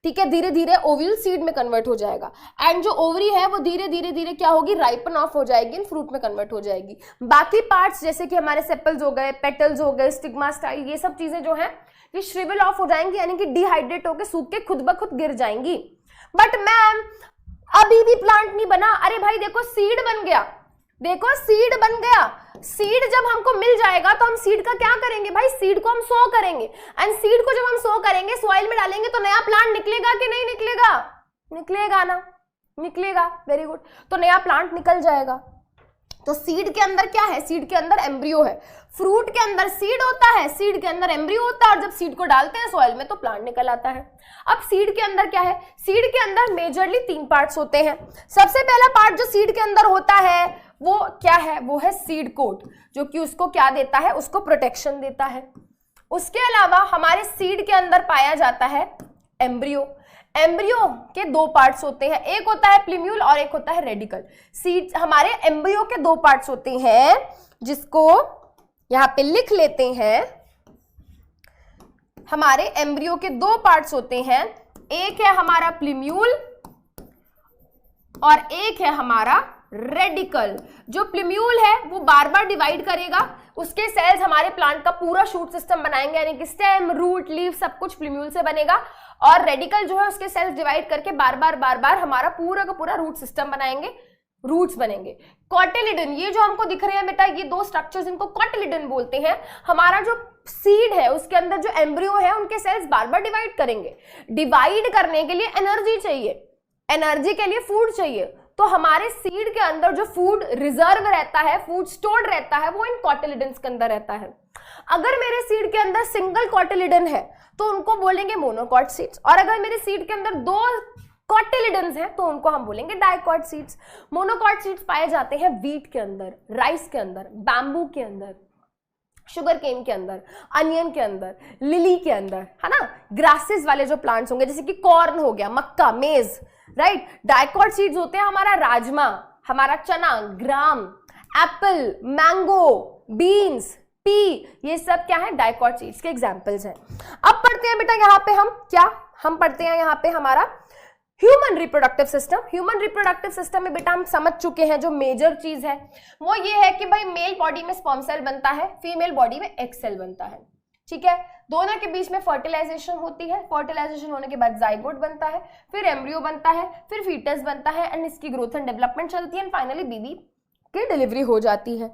ठीक है। धीरे धीरे ओव्यूल सीड में कन्वर्ट हो जाएगा। एंड जो ओवरी है वो धीरे धीरे धीरे क्या होगी, राइपन ऑफ हो जाएगी, फ्रूट में कन्वर्ट हो जाएगी। बाकी पार्ट्स जैसे कि हमारे सेपल्स हो गए, पेटल्स हो गए, स्टिग्मा स्टाइल, ये सब चीजें जो है ये श्रिवल ऑफ हो जाएंगी, यानी कि डिहाइड्रेट होकर सूख के खुद ब खुद गिर जाएंगी। बट मैम अभी भी प्लांट नहीं बना। अरे भाई देखो, सीड बन गया, देखो सीड बन गया। सीड जब हमको मिल जाएगा तो हम सीड का क्या करेंगे भाई, सीड को हम सो करेंगे। एंड सीड को जब हम सो करेंगे, सॉइल में डालेंगे, तो नया प्लांट निकलेगा कि नहीं निकलेगा, निकलेगा ना, निकलेगा, वेरी गुड। तो नया प्लांट निकल जाएगा। तो सीड के अंदर क्या है, सीड के अंदर एम्ब्रियो है। फ्रूट के अंदर सीड होता है, सीड के अंदर एम्ब्रियो होता है, और जब सीड को डालते हैं सॉइल में तो प्लांट निकल आता है। अब सीड के अंदर क्या है, सीड के अंदर मेजरली 3 पार्ट्स होते हैं। सबसे पहला पार्ट जो सीड के अंदर होता है वो क्या है, वो है सीड कोट, जो कि उसको क्या देता है, उसको प्रोटेक्शन देता है। उसके अलावा हमारे सीड के अंदर पाया जाता है एम्ब्रियो। एम्ब्रियो के 2 पार्ट्स होते हैं, एक होता है प्लीम्यूल और एक होता है रेडिकल। सीड हमारे एम्ब्रियो के 2 पार्ट्स होते हैं, जिसको यहां पे लिख लेते हैं। हमारे एम्ब्रियो के 2 पार्ट्स होते हैं, एक है हमारा प्लीम्यूल और एक है हमारा रेडिकल। जो प्लीम्यूल है वो बार बार डिवाइड करेगा, उसके सेल्स हमारे प्लांट का पूरा शूट सिस्टम बनाएंगे, यानी कि स्टेम, रूट, लीफ सब कुछ प्लीम्यूल से बनेगा। और रेडिकल जो है उसके सेल्स डिवाइड करके बार बार हमारा पूरा का पूरा रूट सिस्टम बनाएंगे, रूट्स बनेंगे। कॉटिलिडन, ये जो हमको दिख रहे हैं बेटा, ये 2 स्ट्रक्चर्स, इनको कॉटिलिडन बोलते हैं। हमारा जो सीड है उसके अंदर जो एम्ब्रियो है उनके सेल्स बार बार डिवाइड करेंगे। डिवाइड करने के लिए एनर्जी चाहिए, एनर्जी के लिए फूड चाहिए। तो हमारे सीड के अंदर जो फूड रिजर्व रहता है, फूड स्टोर्ड रहता है, वो इन कॉटिलिडन्स के अंदर रहता है। अगर मेरे सीड के अंदर सिंगल कॉटिलिडन है तो उनको बोलेंगे मोनोकॉट सीड्स, और अगर मेरे सीड के अंदर 2 कॉटिलिडन्स हैं तो उनको हम बोलेंगे डाइकॉट सीड्स। मोनोकॉट सीड्स पाए जाते हैं व्हीट के अंदर, राइस के अंदर, बैम्बू के अंदर, शुगर केन के अंदर, अनियन के अंदर, लिली के अंदर, है ना। ग्रासेस वाले जो प्लांट्स होंगे जैसे कि कॉर्न हो गया, मक्का, मेज, राइट। डाइकॉट सीड्स होते हैं हमारा राजमा, हमारा चना, ग्राम, एप्पल, मैंगो, बीन्स, पी, ये सब क्या है, डाइकॉट सीड्स के एग्जांपल्स हैं। अब पढ़ते हैं बेटा यहाँ पे हम क्या, हम पढ़ते हैं यहाँ पे हमारा human reproductive system. Human reproductive system में बेटा हम समझ चुके हैं जो मेजर चीज है वो ये है कि भाई मेल बॉडी में स्पर्म सेल बनता है, फीमेल बॉडी में एग सेल बनता है, ठीक है। दोनों के बीच में फर्टिलाइजेशन होती है, फर्टिलाइजेशन होने के बाद जाइगोट बनता है, फिर एम्ब्रियो बनता है, फिर फीटस बनता है, एंड इसकी ग्रोथ एंड डेवलपमेंट चलती है, एंड फाइनली बेबी की डिलीवरी हो जाती है।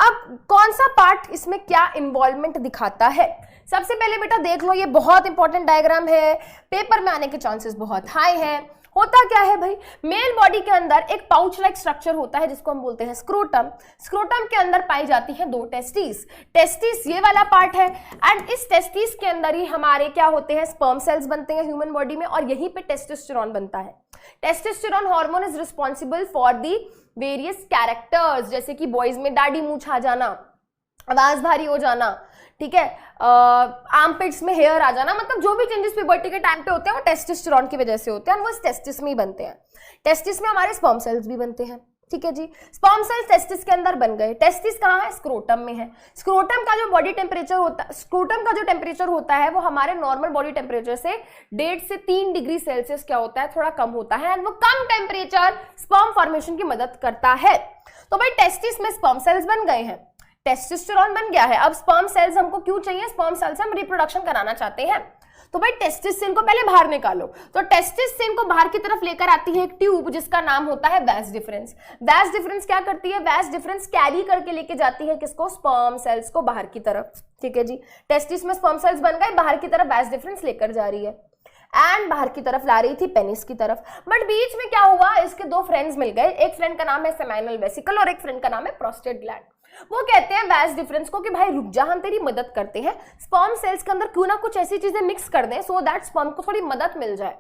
अब कौन सा पार्ट इसमें क्या इन्वॉल्वमेंट दिखाता है, सबसे पहले बेटा देख लो, ये बहुत इंपॉर्टेंट डायग्राम है, पेपर में आने के चांसेस बहुत हाई है। होता क्या है भाई, मेल बॉडी के अंदर एक पाउच लाइक स्ट्रक्चर होता है जिसको हम बोलते हैं स्क्रोटम। स्क्रोटम के अंदर पाई जाती है 2 टेस्टिस। टेस्टिस ये वाला पार्ट है, एंड इस टेस्टिस के अंदर ही हमारे क्या होते हैं, स्पर्म सेल्स बनते हैं ह्यूमन बॉडी में, और यहीं पे टेस्टोस्टेरोन बनता है। Testosterone hormone is responsible for the various characters, जैसे कि बॉयज में दाढ़ी मूंछ आ जाना, आवाज भारी हो जाना, ठीक है, आर्मपिट्स में हेयर आ जाना, मतलब जो भी चेंजेस प्यूबर्टी के टाइम पे होते हैं वो टेस्टोस्टेरोन की वजह से होते हैं, और वो टेस्टिस में ही बनते हैं। टेस्टिस में हमारे स्पर्म सेल्स भी बनते हैं, ठीक है जी। स्पर्म सेल्स टेस्टिस के अंदर बन गए। टेस्टिस कहाँ है, स्क्रोटम में है। स्क्रोटम का जो बॉडी टेम्परेचर होता है, स्क्रोटम का जो टेम्परेचर होता है वो हमारे नॉर्मल बॉडी टेम्परेचर से 1.5 से 3 डिग्री सेल्सियस क्या होता है, थोड़ा कम होता है, एंड वो कम टेम्परेचर स्पर्म फॉर्मेशन की मदद करता है। तो भाई टेस्टिस में स्पर्म सेल्स बन गए हैं, टेस्टोस्टेरोन बन गया है। अब स्पर्म सेल्स हमको क्यों चाहिए, स्पर्म सेल्स हम रिप्रोडक्शन कराना चाहते हैं, तो भाई टेस्टिस से इनको पहले बाहर निकालो। तो टेस्टिस से इनको बाहर की तरफ लेकर आती है एक ट्यूब जिसका नाम होता है वैस डिफरेंस। वैस डिफरेंस क्या करती है, वैस डिफरेंस कैरी करके लेके जाती है किसको, स्पर्म सेल्स को बाहर की तरफ। ठीक है जी, टेस्टिस में स्पर्म सेल्स बन गए, बाहर की तरफ वैस डिफरेंस लेकर जा रही है एंड बाहर की तरफ ला रही थी पेनिस की तरफ। बट बीच में क्या हुआ, इसके दो फ्रेंड्स मिल गए, एक फ्रेंड का नाम है सेमिनल वेसिकल और एक फ्रेंड का नाम है प्रोस्टेट ग्लैंड। वो कहते हैं वैस डिफरेंस को कि भाई रुक जा, हम तेरी मदद करते हैं, स्पर्म सेल्स के अंदर क्यों ना कुछ ऐसी चीजें मिक्स कर दें सो दैट स्पर्म को थोड़ी मदद मिल जाए,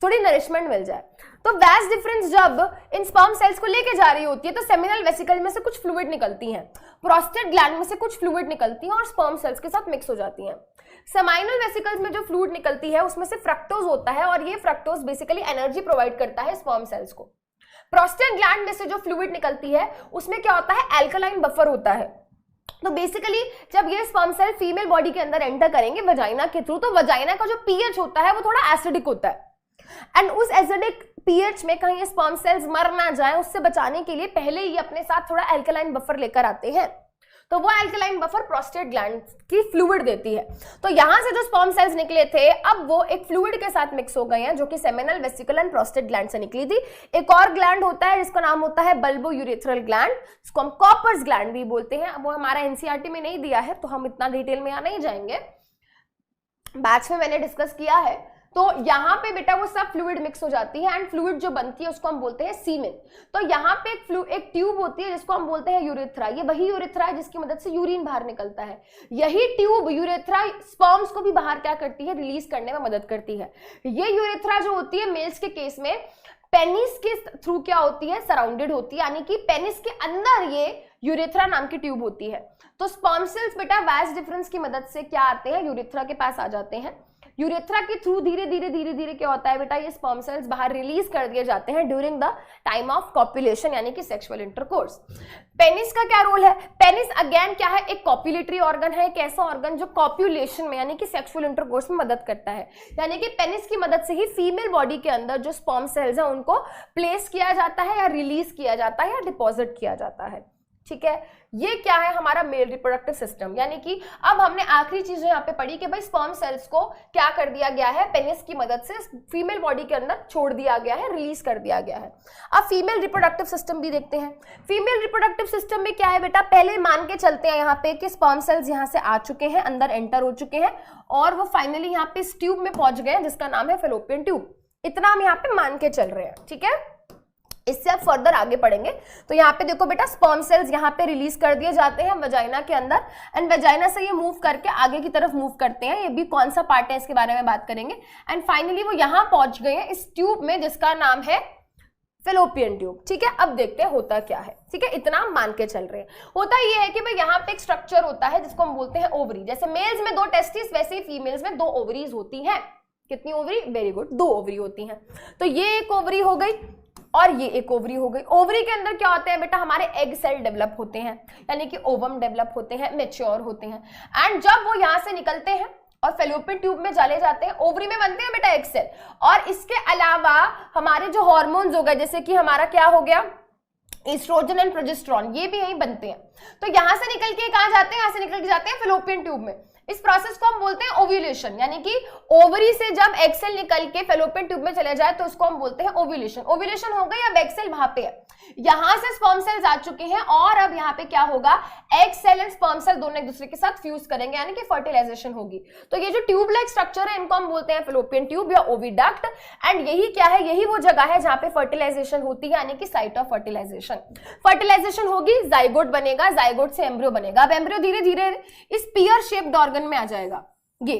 थोड़ी नरिशमेंट मिल जाए। तो वैस डिफरेंस जब इन स्पर्म सेल्स को लेके जा रही होती है तो सेमिनल वेसिकल में से कुछ फ्लूइड निकलती हैं, प्रोस्टेट ग्लैंड में से कुछ फ्लूइड निकलती हैं और स्पर्म सेल्स के साथ मिक्स हो जाती हैं। सेमिनल वेसिकल्स में जो फ्लूइड निकलती है उसमें से फ्रक्टोज होता है और ये फ्रक्टोज बेसिकली एनर्जी प्रोवाइड करता है स्पर्म सेल्स को। प्रोस्टेट ग्लैंड में से जो फ्लूइड निकलती है उसमें क्या होता है, एल्कलाइन बफर होता है। तो बेसिकली जब ये स्पर्म सेल फीमेल बॉडी के अंदर एंटर करेंगे वजाइना के थ्रू, तो वजाइना का जो पीएच होता है वो थोड़ा एसिडिक होता है एंड उस एसिडिक पीएच में कहीं स्पर्म सेल्स मर ना जाए उससे बचाने के लिए पहले ही अपने साथ थोड़ा एल्कलाइन बफर लेकर आते हैं। तो वो एल्कलाइन बफर प्रोस्टेट ग्लैंड की फ्लूइड देती है। तो यहां से जो स्पर्म सेल्स निकले थे अब वो एक फ्लूइड के साथ मिक्स हो गए हैं जो कि seminal vesicle and prostate gland से निकली थी। एक और ग्लैंड होता है जिसका नाम होता है बल्बो यूरेथ्रल ग्लैंड, जिसको हम कॉपर्स ग्लैंड भी बोलते हैं। वो हमारा एनसीईआरटी में नहीं दिया है तो हम इतना डिटेल में यहाँ नहीं जाएंगे, बैच में मैंने डिस्कस किया है। तो यहाँ पे बेटा वो सब फ्लूइड मिक्स हो जाती है एंड फ्लूइड जो बनती है उसको हम बोलते हैं सीमेन। तो यहाँ पे एक ट्यूब होती है जिसको हम बोलते हैं यूरेथ्रा। ये वही यूरेथ्रा है जिसकी मदद से यूरिन बाहर निकलता है। यही ट्यूब यूरेथ्रा स्पर्म्स को भी बाहर क्या करती है, रिलीज करने में मदद करती है। ये यूरेथ्रा जो होती है मेल्स के केस में पेनिस के थ्रू क्या होती है, सराउंडेड होती है, यानी कि पेनिस के अंदर ये यूरेथ्रा नाम की ट्यूब होती है। तो स्पर्म सेल्स बेटा वैस डिफरेंस की मदद से क्या आते हैं, यूरेथ्रा के पास आ जाते हैं। यूरेथ्रा के थ्रू धीरे धीरे क्या होता है बेटा, ये स्पर्म सेल्स बाहर रिलीज कर दिए जाते हैं during the time of copulation यानी कि सेक्सुअल इंटरकोर्स। पेनिस का क्या रोल है, पेनिस अगेन क्या है, एक कॉपुलेटरी ऑर्गन है, एक ऐसा ऑर्गन जो कॉपुलेशन में यानी कि सेक्सुअल इंटरकोर्स में मदद करता है। यानी कि पेनिस की मदद से ही फीमेल बॉडी के अंदर जो स्पर्म सेल्स है उनको प्लेस किया जाता है या रिलीज किया जाता है या डिपॉजिट किया जाता है। ठीक है, ये क्या है हमारा मेल रिप्रोडक्टिव सिस्टम। यानी कि अब हमने आखिरी चीज यहाँ पे पढ़ी कि भाई स्पर्म सेल्स को क्या कर दिया गया है, पेनिस की मदद से फीमेल बॉडी के अंदर छोड़ दिया गया है, रिलीज कर दिया गया है। अब फीमेल रिप्रोडक्टिव सिस्टम भी देखते हैं। फीमेल रिप्रोडक्टिव सिस्टम में क्या है बेटा, पहले मान के चलते हैं यहाँ पे कि स्पर्म सेल्स यहाँ से आ चुके हैं, अंदर एंटर हो चुके हैं और वो फाइनली यहाँ पे इस ट्यूब में पहुंच गए हैं जिसका नाम है फैलोपियन ट्यूब। इतना हम यहाँ पे मान के चल रहे हैं। ठीक है, इससे आप फर्दर आगे पढ़ेंगे। तो यहाँ पे देखो बेटा स्पर्म सेल्स यहाँ पे रिलीज कर दिए जाते हैं वजाइना के अंदर एंड वजाइना से ये मूव करके आगे की तरफ मूव करते हैं। ये भी कौन सा पार्ट है इसके बारे में बात करेंगे। एंड फाइनली वो यहाँ पहुंच गए हैं इस ट्यूब में जिसका नाम है फैलोपियन ट्यूब। ठीक है, अब देखते हैं होता क्या है। ठीक है, इतना हम मान के चल रहे हैं। होता ये है कि भाई यहाँ पे एक स्ट्रक्चर होता है जिसको हम बोलते हैं ओवरी। जैसे मेल्स में 2 टेस्टिस वैसे ही फीमेल्स में 2 ओवरीज होती हैं। कितनी ओवरी, वेरी गुड, 2 ओवरी होती हैं। तो ये एक ओवरी हो गई और ये एक ओवरी हो गई। ओवरी के अंदर क्या होते हैं बेटा, हमारे एग सेल डेवलप होते हैं यानी कि ओवम डेवलप होते हैं, मैच्योर होते हैं एंड जब वो यहाँ से निकलते हैं और फैलोपियन ट्यूब में चले जाते हैं, ओवरी में बनते हैं बेटा एग सेल। और इसके अलावा हमारे जो हॉर्मोन्स हो गए जैसे कि हमारा क्या हो गया, एस्ट्रोजन एंड प्रोजेस्टेरोन, ये भी यहीं बनते हैं। तो यहां से निकल के कहां जाते हैं, यहां से निकल के जाते हैं फैलोपियन ट्यूब में। इस प्रोसेस को हम बोलते हैं ओव्यूलेशन, यानी कि ओवरी से जब एग सेल निकल के फैलोपियन ट्यूब में चले जाए तो उसको हम बोलते हैं ओव्यूलेशन। ओव्यूलेशन हो गई, अब एग सेल वहां पे है, यहां से स्पर्म सेल्स आ चुके हैं और अब यहाँ पे क्या होगा, egg cell and sperm cell दोनों एक दूसरे के साथ फ्यूज करेंगे यानी कि फर्टिलाइजेशन होगी। तो ये जो ट्यूब लाइक स्ट्रक्चर है इनको हम बोलते हैं फैलोपियन ट्यूब या ओविडक्ट एंड यही क्या है, यही वो जगह है जहां पे फर्टिलाइजेशन होती है यानी कि साइट ऑफ फर्टिलाइजेशन। फर्टिलाइजेशन होगी, जाइगोट बनेगा, जाइगोट से एम्ब्रियो बनेगा। अब एम्ब्रियो धीरे धीरे इस पियर शेप्ड ऑर्गन में आ जाएगा। ये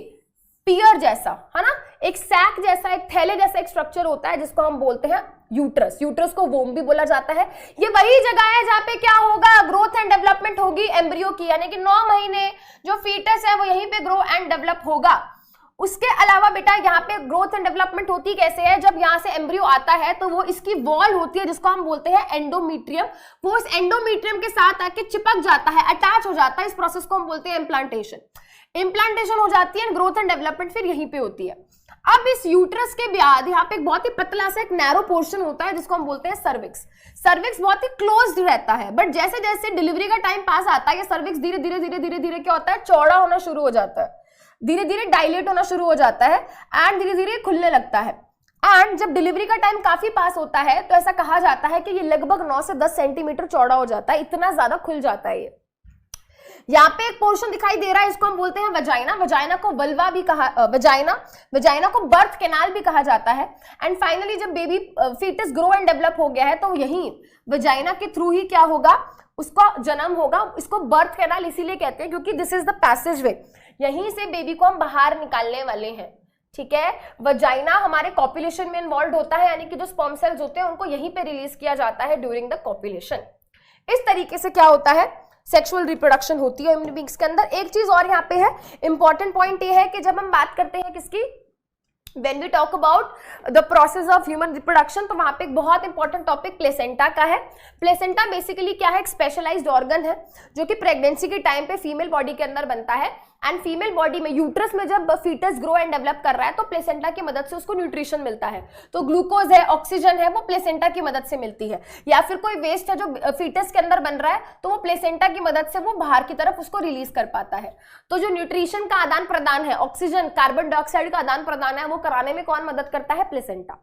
पियर जैसा है ना, एक सैक जैसा, एक थैले जैसा एक स्ट्रक्चर होता है जिसको हम बोलते हैं यूट्रस। यूट्रस को वोम भी बोला जाता है। ये वही जगह है जहां पे क्या होगा, ग्रोथ एंड डेवलपमेंट होगी एम्ब्रियो की, यानी कि 9 महीने जो फीटस है वो यहीं पे ग्रो एंड डेवलप होगा। उसके अलावा बेटा यहाँ पे ग्रोथ एंड डेवलपमेंट होती कैसे है, जब यहाँ से एम्ब्रियो आता है तो वो इसकी वॉल होती है जिसको हम बोलते हैं एंडोमीट्रियम, वो इस एंडोमीट्रियम के साथ आके चिपक जाता है, अटैच हो जाता है। इस प्रोसेस को हम बोलते हैं इम्प्लांटेशन। इम्प्लांटेशन हो जाती है, ग्रोथ एंड डेवलपमेंट फिर यहीं पे होती है। अब इस यूट्रस के बाद यहाँ पे एक बहुत ही पतला सा एक नैरो पोर्शन होता है जिसको हम बोलते हैं सर्विक्स। सर्विक्स बहुत ही क्लोज्ड रहता है, बट जैसे जैसे डिलीवरी का टाइम पास आता है ये सर्विक्स धीरे धीरे धीरे धीरे धीरे क्या होता है, चौड़ा होना शुरू हो जाता है, धीरे धीरे डायलेट होना शुरू हो जाता है एंड धीरे धीरे खुलने लगता है। एंड जब डिलीवरी का टाइम काफी पास होता है तो ऐसा कहा जाता है कि ये लगभग 9 से 10 सेंटीमीटर चौड़ा हो जाता है, इतना ज्यादा खुल जाता है ये। यहाँ पे एक पोर्शन दिखाई दे रहा है, इसको हम बोलते हैं वजाइना। वजाइना को वल्वा भी कहा, वजाइना को बर्थ कैनाल भी कहा जाता है। एंड फाइनली जब baby foetus grow and develop हो गया है तो यही वजाइना के थ्रू ही क्या होगा, उसका जन्म होगा। इसको बर्थ कैनाल इसीलिए कहते हैं क्योंकि दिस इज द पैसेज वे, यहीं से बेबी को हम बाहर निकालने वाले हैं, ठीक है। वजाइना हमारे कॉपुलेशन में इन्वॉल्व होता है, यानी कि जो स्पर्म सेल्स होते हैं उनको यहीं पे रिलीज किया जाता है ड्यूरिंग द कॉपुलेशन। इस तरीके से क्या होता है, सेक्सुअल रिप्रोडक्शन होती है ह्यूमन बीइंग्स के अंदर। एक चीज और यहाँ पे है, इंपॉर्टेंट पॉइंट ये है कि जब हम बात करते हैं किसकी, when we talk about the process of human reproduction, तो वहां पे एक बहुत इंपॉर्टेंट टॉपिक प्लेसेंटा का है। प्लेसेंटा बेसिकली क्या है, एक स्पेशलाइज्ड ऑर्गन है जो कि प्रेगनेंसी के टाइम पे फीमेल बॉडी के अंदर बनता है। एंड फीमेल बॉडी में यूट्रस में जब फीटस ग्रो एंड डेवलप कर रहा है तो प्लेसेंटा की मदद से उसको न्यूट्रिशन मिलता है। तो ग्लूकोज है, ऑक्सीजन है, वो प्लेसेंटा की मदद से मिलती है। या फिर कोई वेस्ट है जो फीटस के अंदर बन रहा है तो वो प्लेसेंटा की मदद से वो बाहर की तरफ उसको रिलीज कर पाता है। तो जो न्यूट्रिशन का आदान प्रदान है, ऑक्सीजन कार्बन डाइऑक्साइड का आदान प्रदान है, वो कराने में कौन मदद करता है, प्लेसेंटा।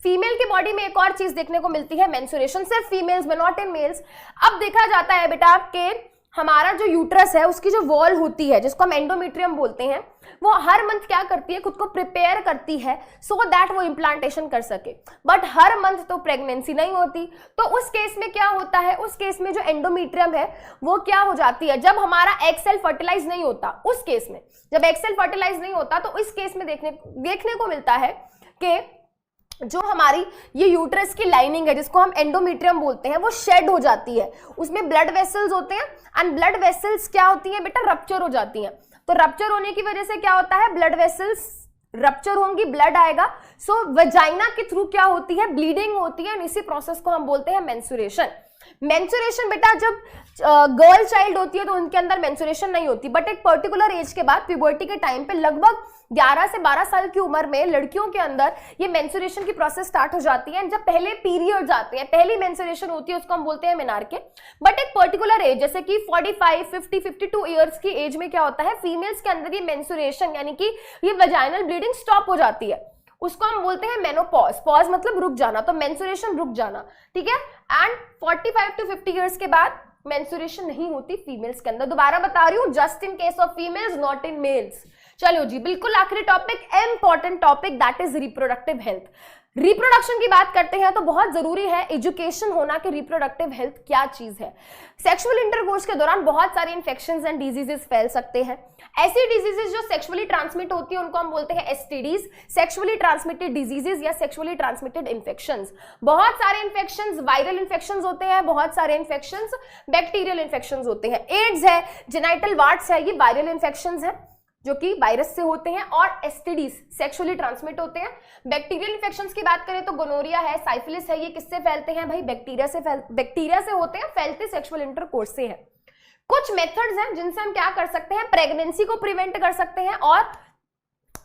फीमेल की बॉडी में एक और चीज देखने को मिलती है, मेंस्ट्रुएशन, सिर्फ फीमेल्स में, नॉट इन मेल्स। अब देखा जाता है बेटा कि हमारा जो यूट्रस है उसकी जो वॉल होती है जिसको हम एंडोमेट्रियम बोलते हैं, वो हर मंथ क्या करती है, खुद को प्रिपेयर करती है सो दैट वो इम्प्लांटेशन कर सके। बट हर मंथ तो प्रेगनेंसी नहीं होती, तो उस केस में क्या होता है, उस केस में जो एंडोमेट्रियम है वो क्या हो जाती है, जब हमारा एग सेल फर्टिलाइज नहीं होता, उस केस में जब एग सेल फर्टिलाइज नहीं होता तो इस केस में देखने को मिलता है कि जो हमारी ये यूट्रस की लाइनिंग है जिसको हम एंडोमेट्रियम बोलते हैं वो शेड हो जाती है। उसमें ब्लड वेसल्स होते हैं एंड ब्लड वेसल्स क्या होती हैं बेटा, रप्चर हो जाती हैं। तो रप्चर होने की वजह से क्या होता है, ब्लड वेसल्स रप्चर होंगी, ब्लड आएगा। सो वजाइना के थ्रू क्या होती है, ब्लीडिंग होती है। इसी प्रोसेस को हम बोलते हैं मेंस्ट्रुएशन। मेंस्ट्रुएशन बेटा जब गर्ल चाइल्ड होती है तो उनके अंदर मेंस्ट्रुएशन नहीं होती, बट एक पर्टिकुलर एज के बाद प्यूबर्टी के टाइम पे लगभग 11 से 12 साल की उम्र में लड़कियों के अंदर ये मेंस्ट्रुएशन की प्रोसेस स्टार्ट हो जाती है। जब पहले पीरियड्स आते हैं, पहली मेंस्ट्रुएशन होती है, उसको हम बोलते हैं मेनार्के। बट एक पर्टिकुलर एज जैसे कि 45, 50, 52 ईयर्स की एज में क्या होता है, फीमेल्स के अंदर ये मेंस्ट्रुएशन यानी कि ये वजाइनल ब्लीडिंग स्टॉप हो जाती है। उसको हम बोलते हैं मेनोपॉज। पॉज मतलब रुक जाना, तो मेंस्ट्रुएशन रुक जाना, ठीक है। एंड 45 to 50 ईयर्स के बाद मेंस्ट्रुएशन नहीं होती फीमेल्स के अंदर। दोबारा बता रही हूँ, just in case of females, not in males. चलो जी, बिल्कुल आखिरी topic, important topic, that is reproductive health. Reproduction की बात करते हैं तो बहुत जरूरी है एजुकेशन होना कि रिप्रोडक्टिव हेल्थ क्या चीज है। सेक्सुअल इंटरकोर्स के दौरान बहुत सारे इंफेक्शंस एंड डिजीजेस फैल सकते हैं। ऐसी डिजीजेस जो सेक्सुअली ट्रांसमिट होती है उनको हम बोलते हैं एसटीडीज, सेक्सुअली ट्रांसमिटेड डिजीजेस या सेक्सुअली ट्रांसमिटेड इंफेक्शंस। बहुत सारे इंफेक्शंस वायरल इंफेक्शंस होते हैं, बहुत सारे इंफेक्शंस बैक्टीरियल इंफेक्शंस होते हैं। एड्स है, जेनाइटल वार्ट्स है, ये वायरल इंफेक्शंस है जो कि वायरस से होते हैं, और एसटीडीज सेक्सुअली ट्रांसमिट होते हैं। बैक्टीरियल इंफेक्शंस की बात करें तो गोनोरिया है, साइफिलिस है, ये किससे फैलते हैं भाई, बैक्टीरिया से होते हैं, फैलते सेक्सुअल इंटरकोर्स से है। कुछ मेथड्स हैं जिनसे हम क्या कर सकते हैं, प्रेगनेंसी को प्रिवेंट कर सकते हैं और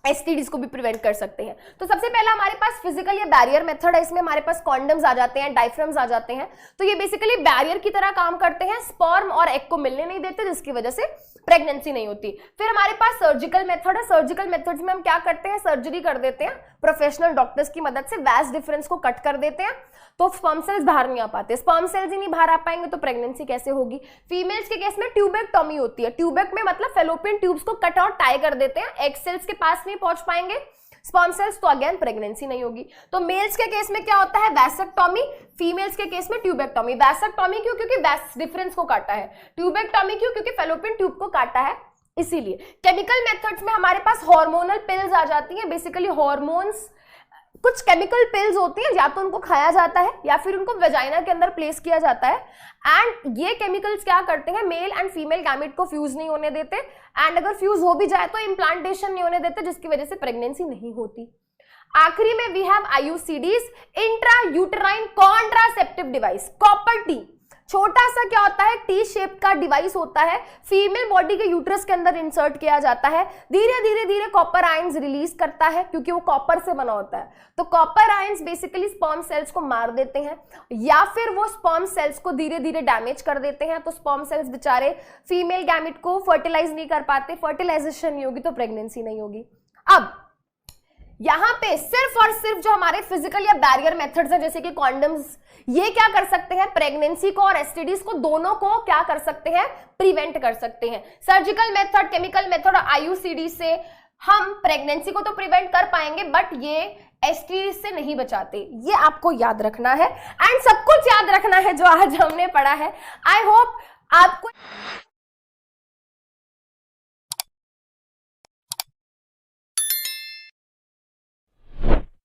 एसटीडीज को भी प्रिवेंट कर सकते हैं। तो सबसे पहला हमारे पास फिजिकल या बैरियर मेथड है। इसमें हमारे पास कॉन्डम्स आ जाते हैं, डायफ्राम्स आ जाते हैं। तो ये बेसिकली बैरियर की तरह काम करते हैं, स्पर्म और एग को मिलने नहीं देते, जिसकी वजह से प्रेगनेंसी नहीं होती। फिर हमारे पास सर्जिकल मेथड है। सर्जिकल मेथड्स में हम क्या करते हैं, सर्जरी कर देते हैं प्रोफेशनल डॉक्टर्स की मदद से, वैस डिफरेंस को कट कर देते हैं, तो स्पर्म सेल्स बाहर नहीं आ पाते। स्पर्म सेल्स ही नहीं बाहर आ पाएंगे तो प्रेगनेंसी कैसे होगी। फीमेल्स के केस में ट्यूबेक्टॉमी होती है। ट्यूबेक्ट में मतलब फेलोपियन ट्यूब्स को कट और टाई कर देते हैं, एग सेल्स के पास नहीं पहुंच पाएंगे स्पर्म सेल्स, तो अगेन प्रेगनेंसी नहीं होगी। तो मेल्स के केस में क्या होता है, वैसेक्टॉमी, फीमेल्स के केस में ट्यूबेक्टॉमी। वैसेक्टॉमी क्यों, क्योंकि वैस डिफरेंस को काटा है। ट्यूबेक्टॉमी क्यों, क्योंकि फेलोपियन ट्यूब को काटा है, इसीलिए। केमिकल मेथड्स में हमारे पास हार्मोनल पिल्स आ जाती हैं। बेसिकली हार्मोन्स, कुछ केमिकल पिल्स होती हैं, या तो उनको खाया जाता है या फिर उनको वेजाइना के अंदर प्लेस किया जाता है। एंड ये केमिकल्स क्या करते हैं, मेल एंड फीमेल गैमेट को फ्यूज नहीं होने देते, एंड अगर फ्यूज हो भी जाए तो इम्प्लांटेशन नहीं होने देते, जिसकी वजह से प्रेगनेंसी नहीं होती। आखिरी में we have IUCDs, intra uterine contraceptive device, copper T. छोटा सा क्या होता है, टी शेप का डिवाइस होता है, फीमेल बॉडी के यूट्रस के अंदर इंसर्ट किया जाता है, धीरे धीरे धीरे कॉपर आयंस रिलीज करता है क्योंकि वो कॉपर से बना होता है। तो copper ions basically sperm cells को मार देते हैं या फिर वो स्पर्म सेल्स को धीरे धीरे डैमेज कर देते हैं। तो स्पर्म सेल्स बेचारे फीमेल गैमेट को फर्टिलाइज नहीं कर पाते, फर्टिलाइजेशन नहीं होगी तो प्रेगनेंसी नहीं होगी। अब यहां पे सिर्फ और सिर्फ जो हमारे फिजिकल या बैरियर मेथड्स हैं जैसे कि कॉन्डम्स, ये क्या कर सकते हैं, प्रेगनेंसी को और एसटीडीज को दोनों को क्या कर सकते हैं, प्रिवेंट कर सकते हैं। सर्जिकल मेथड, केमिकल मेथड और आईयूसीडी से हम प्रेगनेंसी को तो प्रिवेंट कर पाएंगे बट ये एसटीडीज से नहीं बचाते, ये आपको याद रखना है एंड सब कुछ याद रखना है जो आज हमने पढ़ा है। आई होप आपको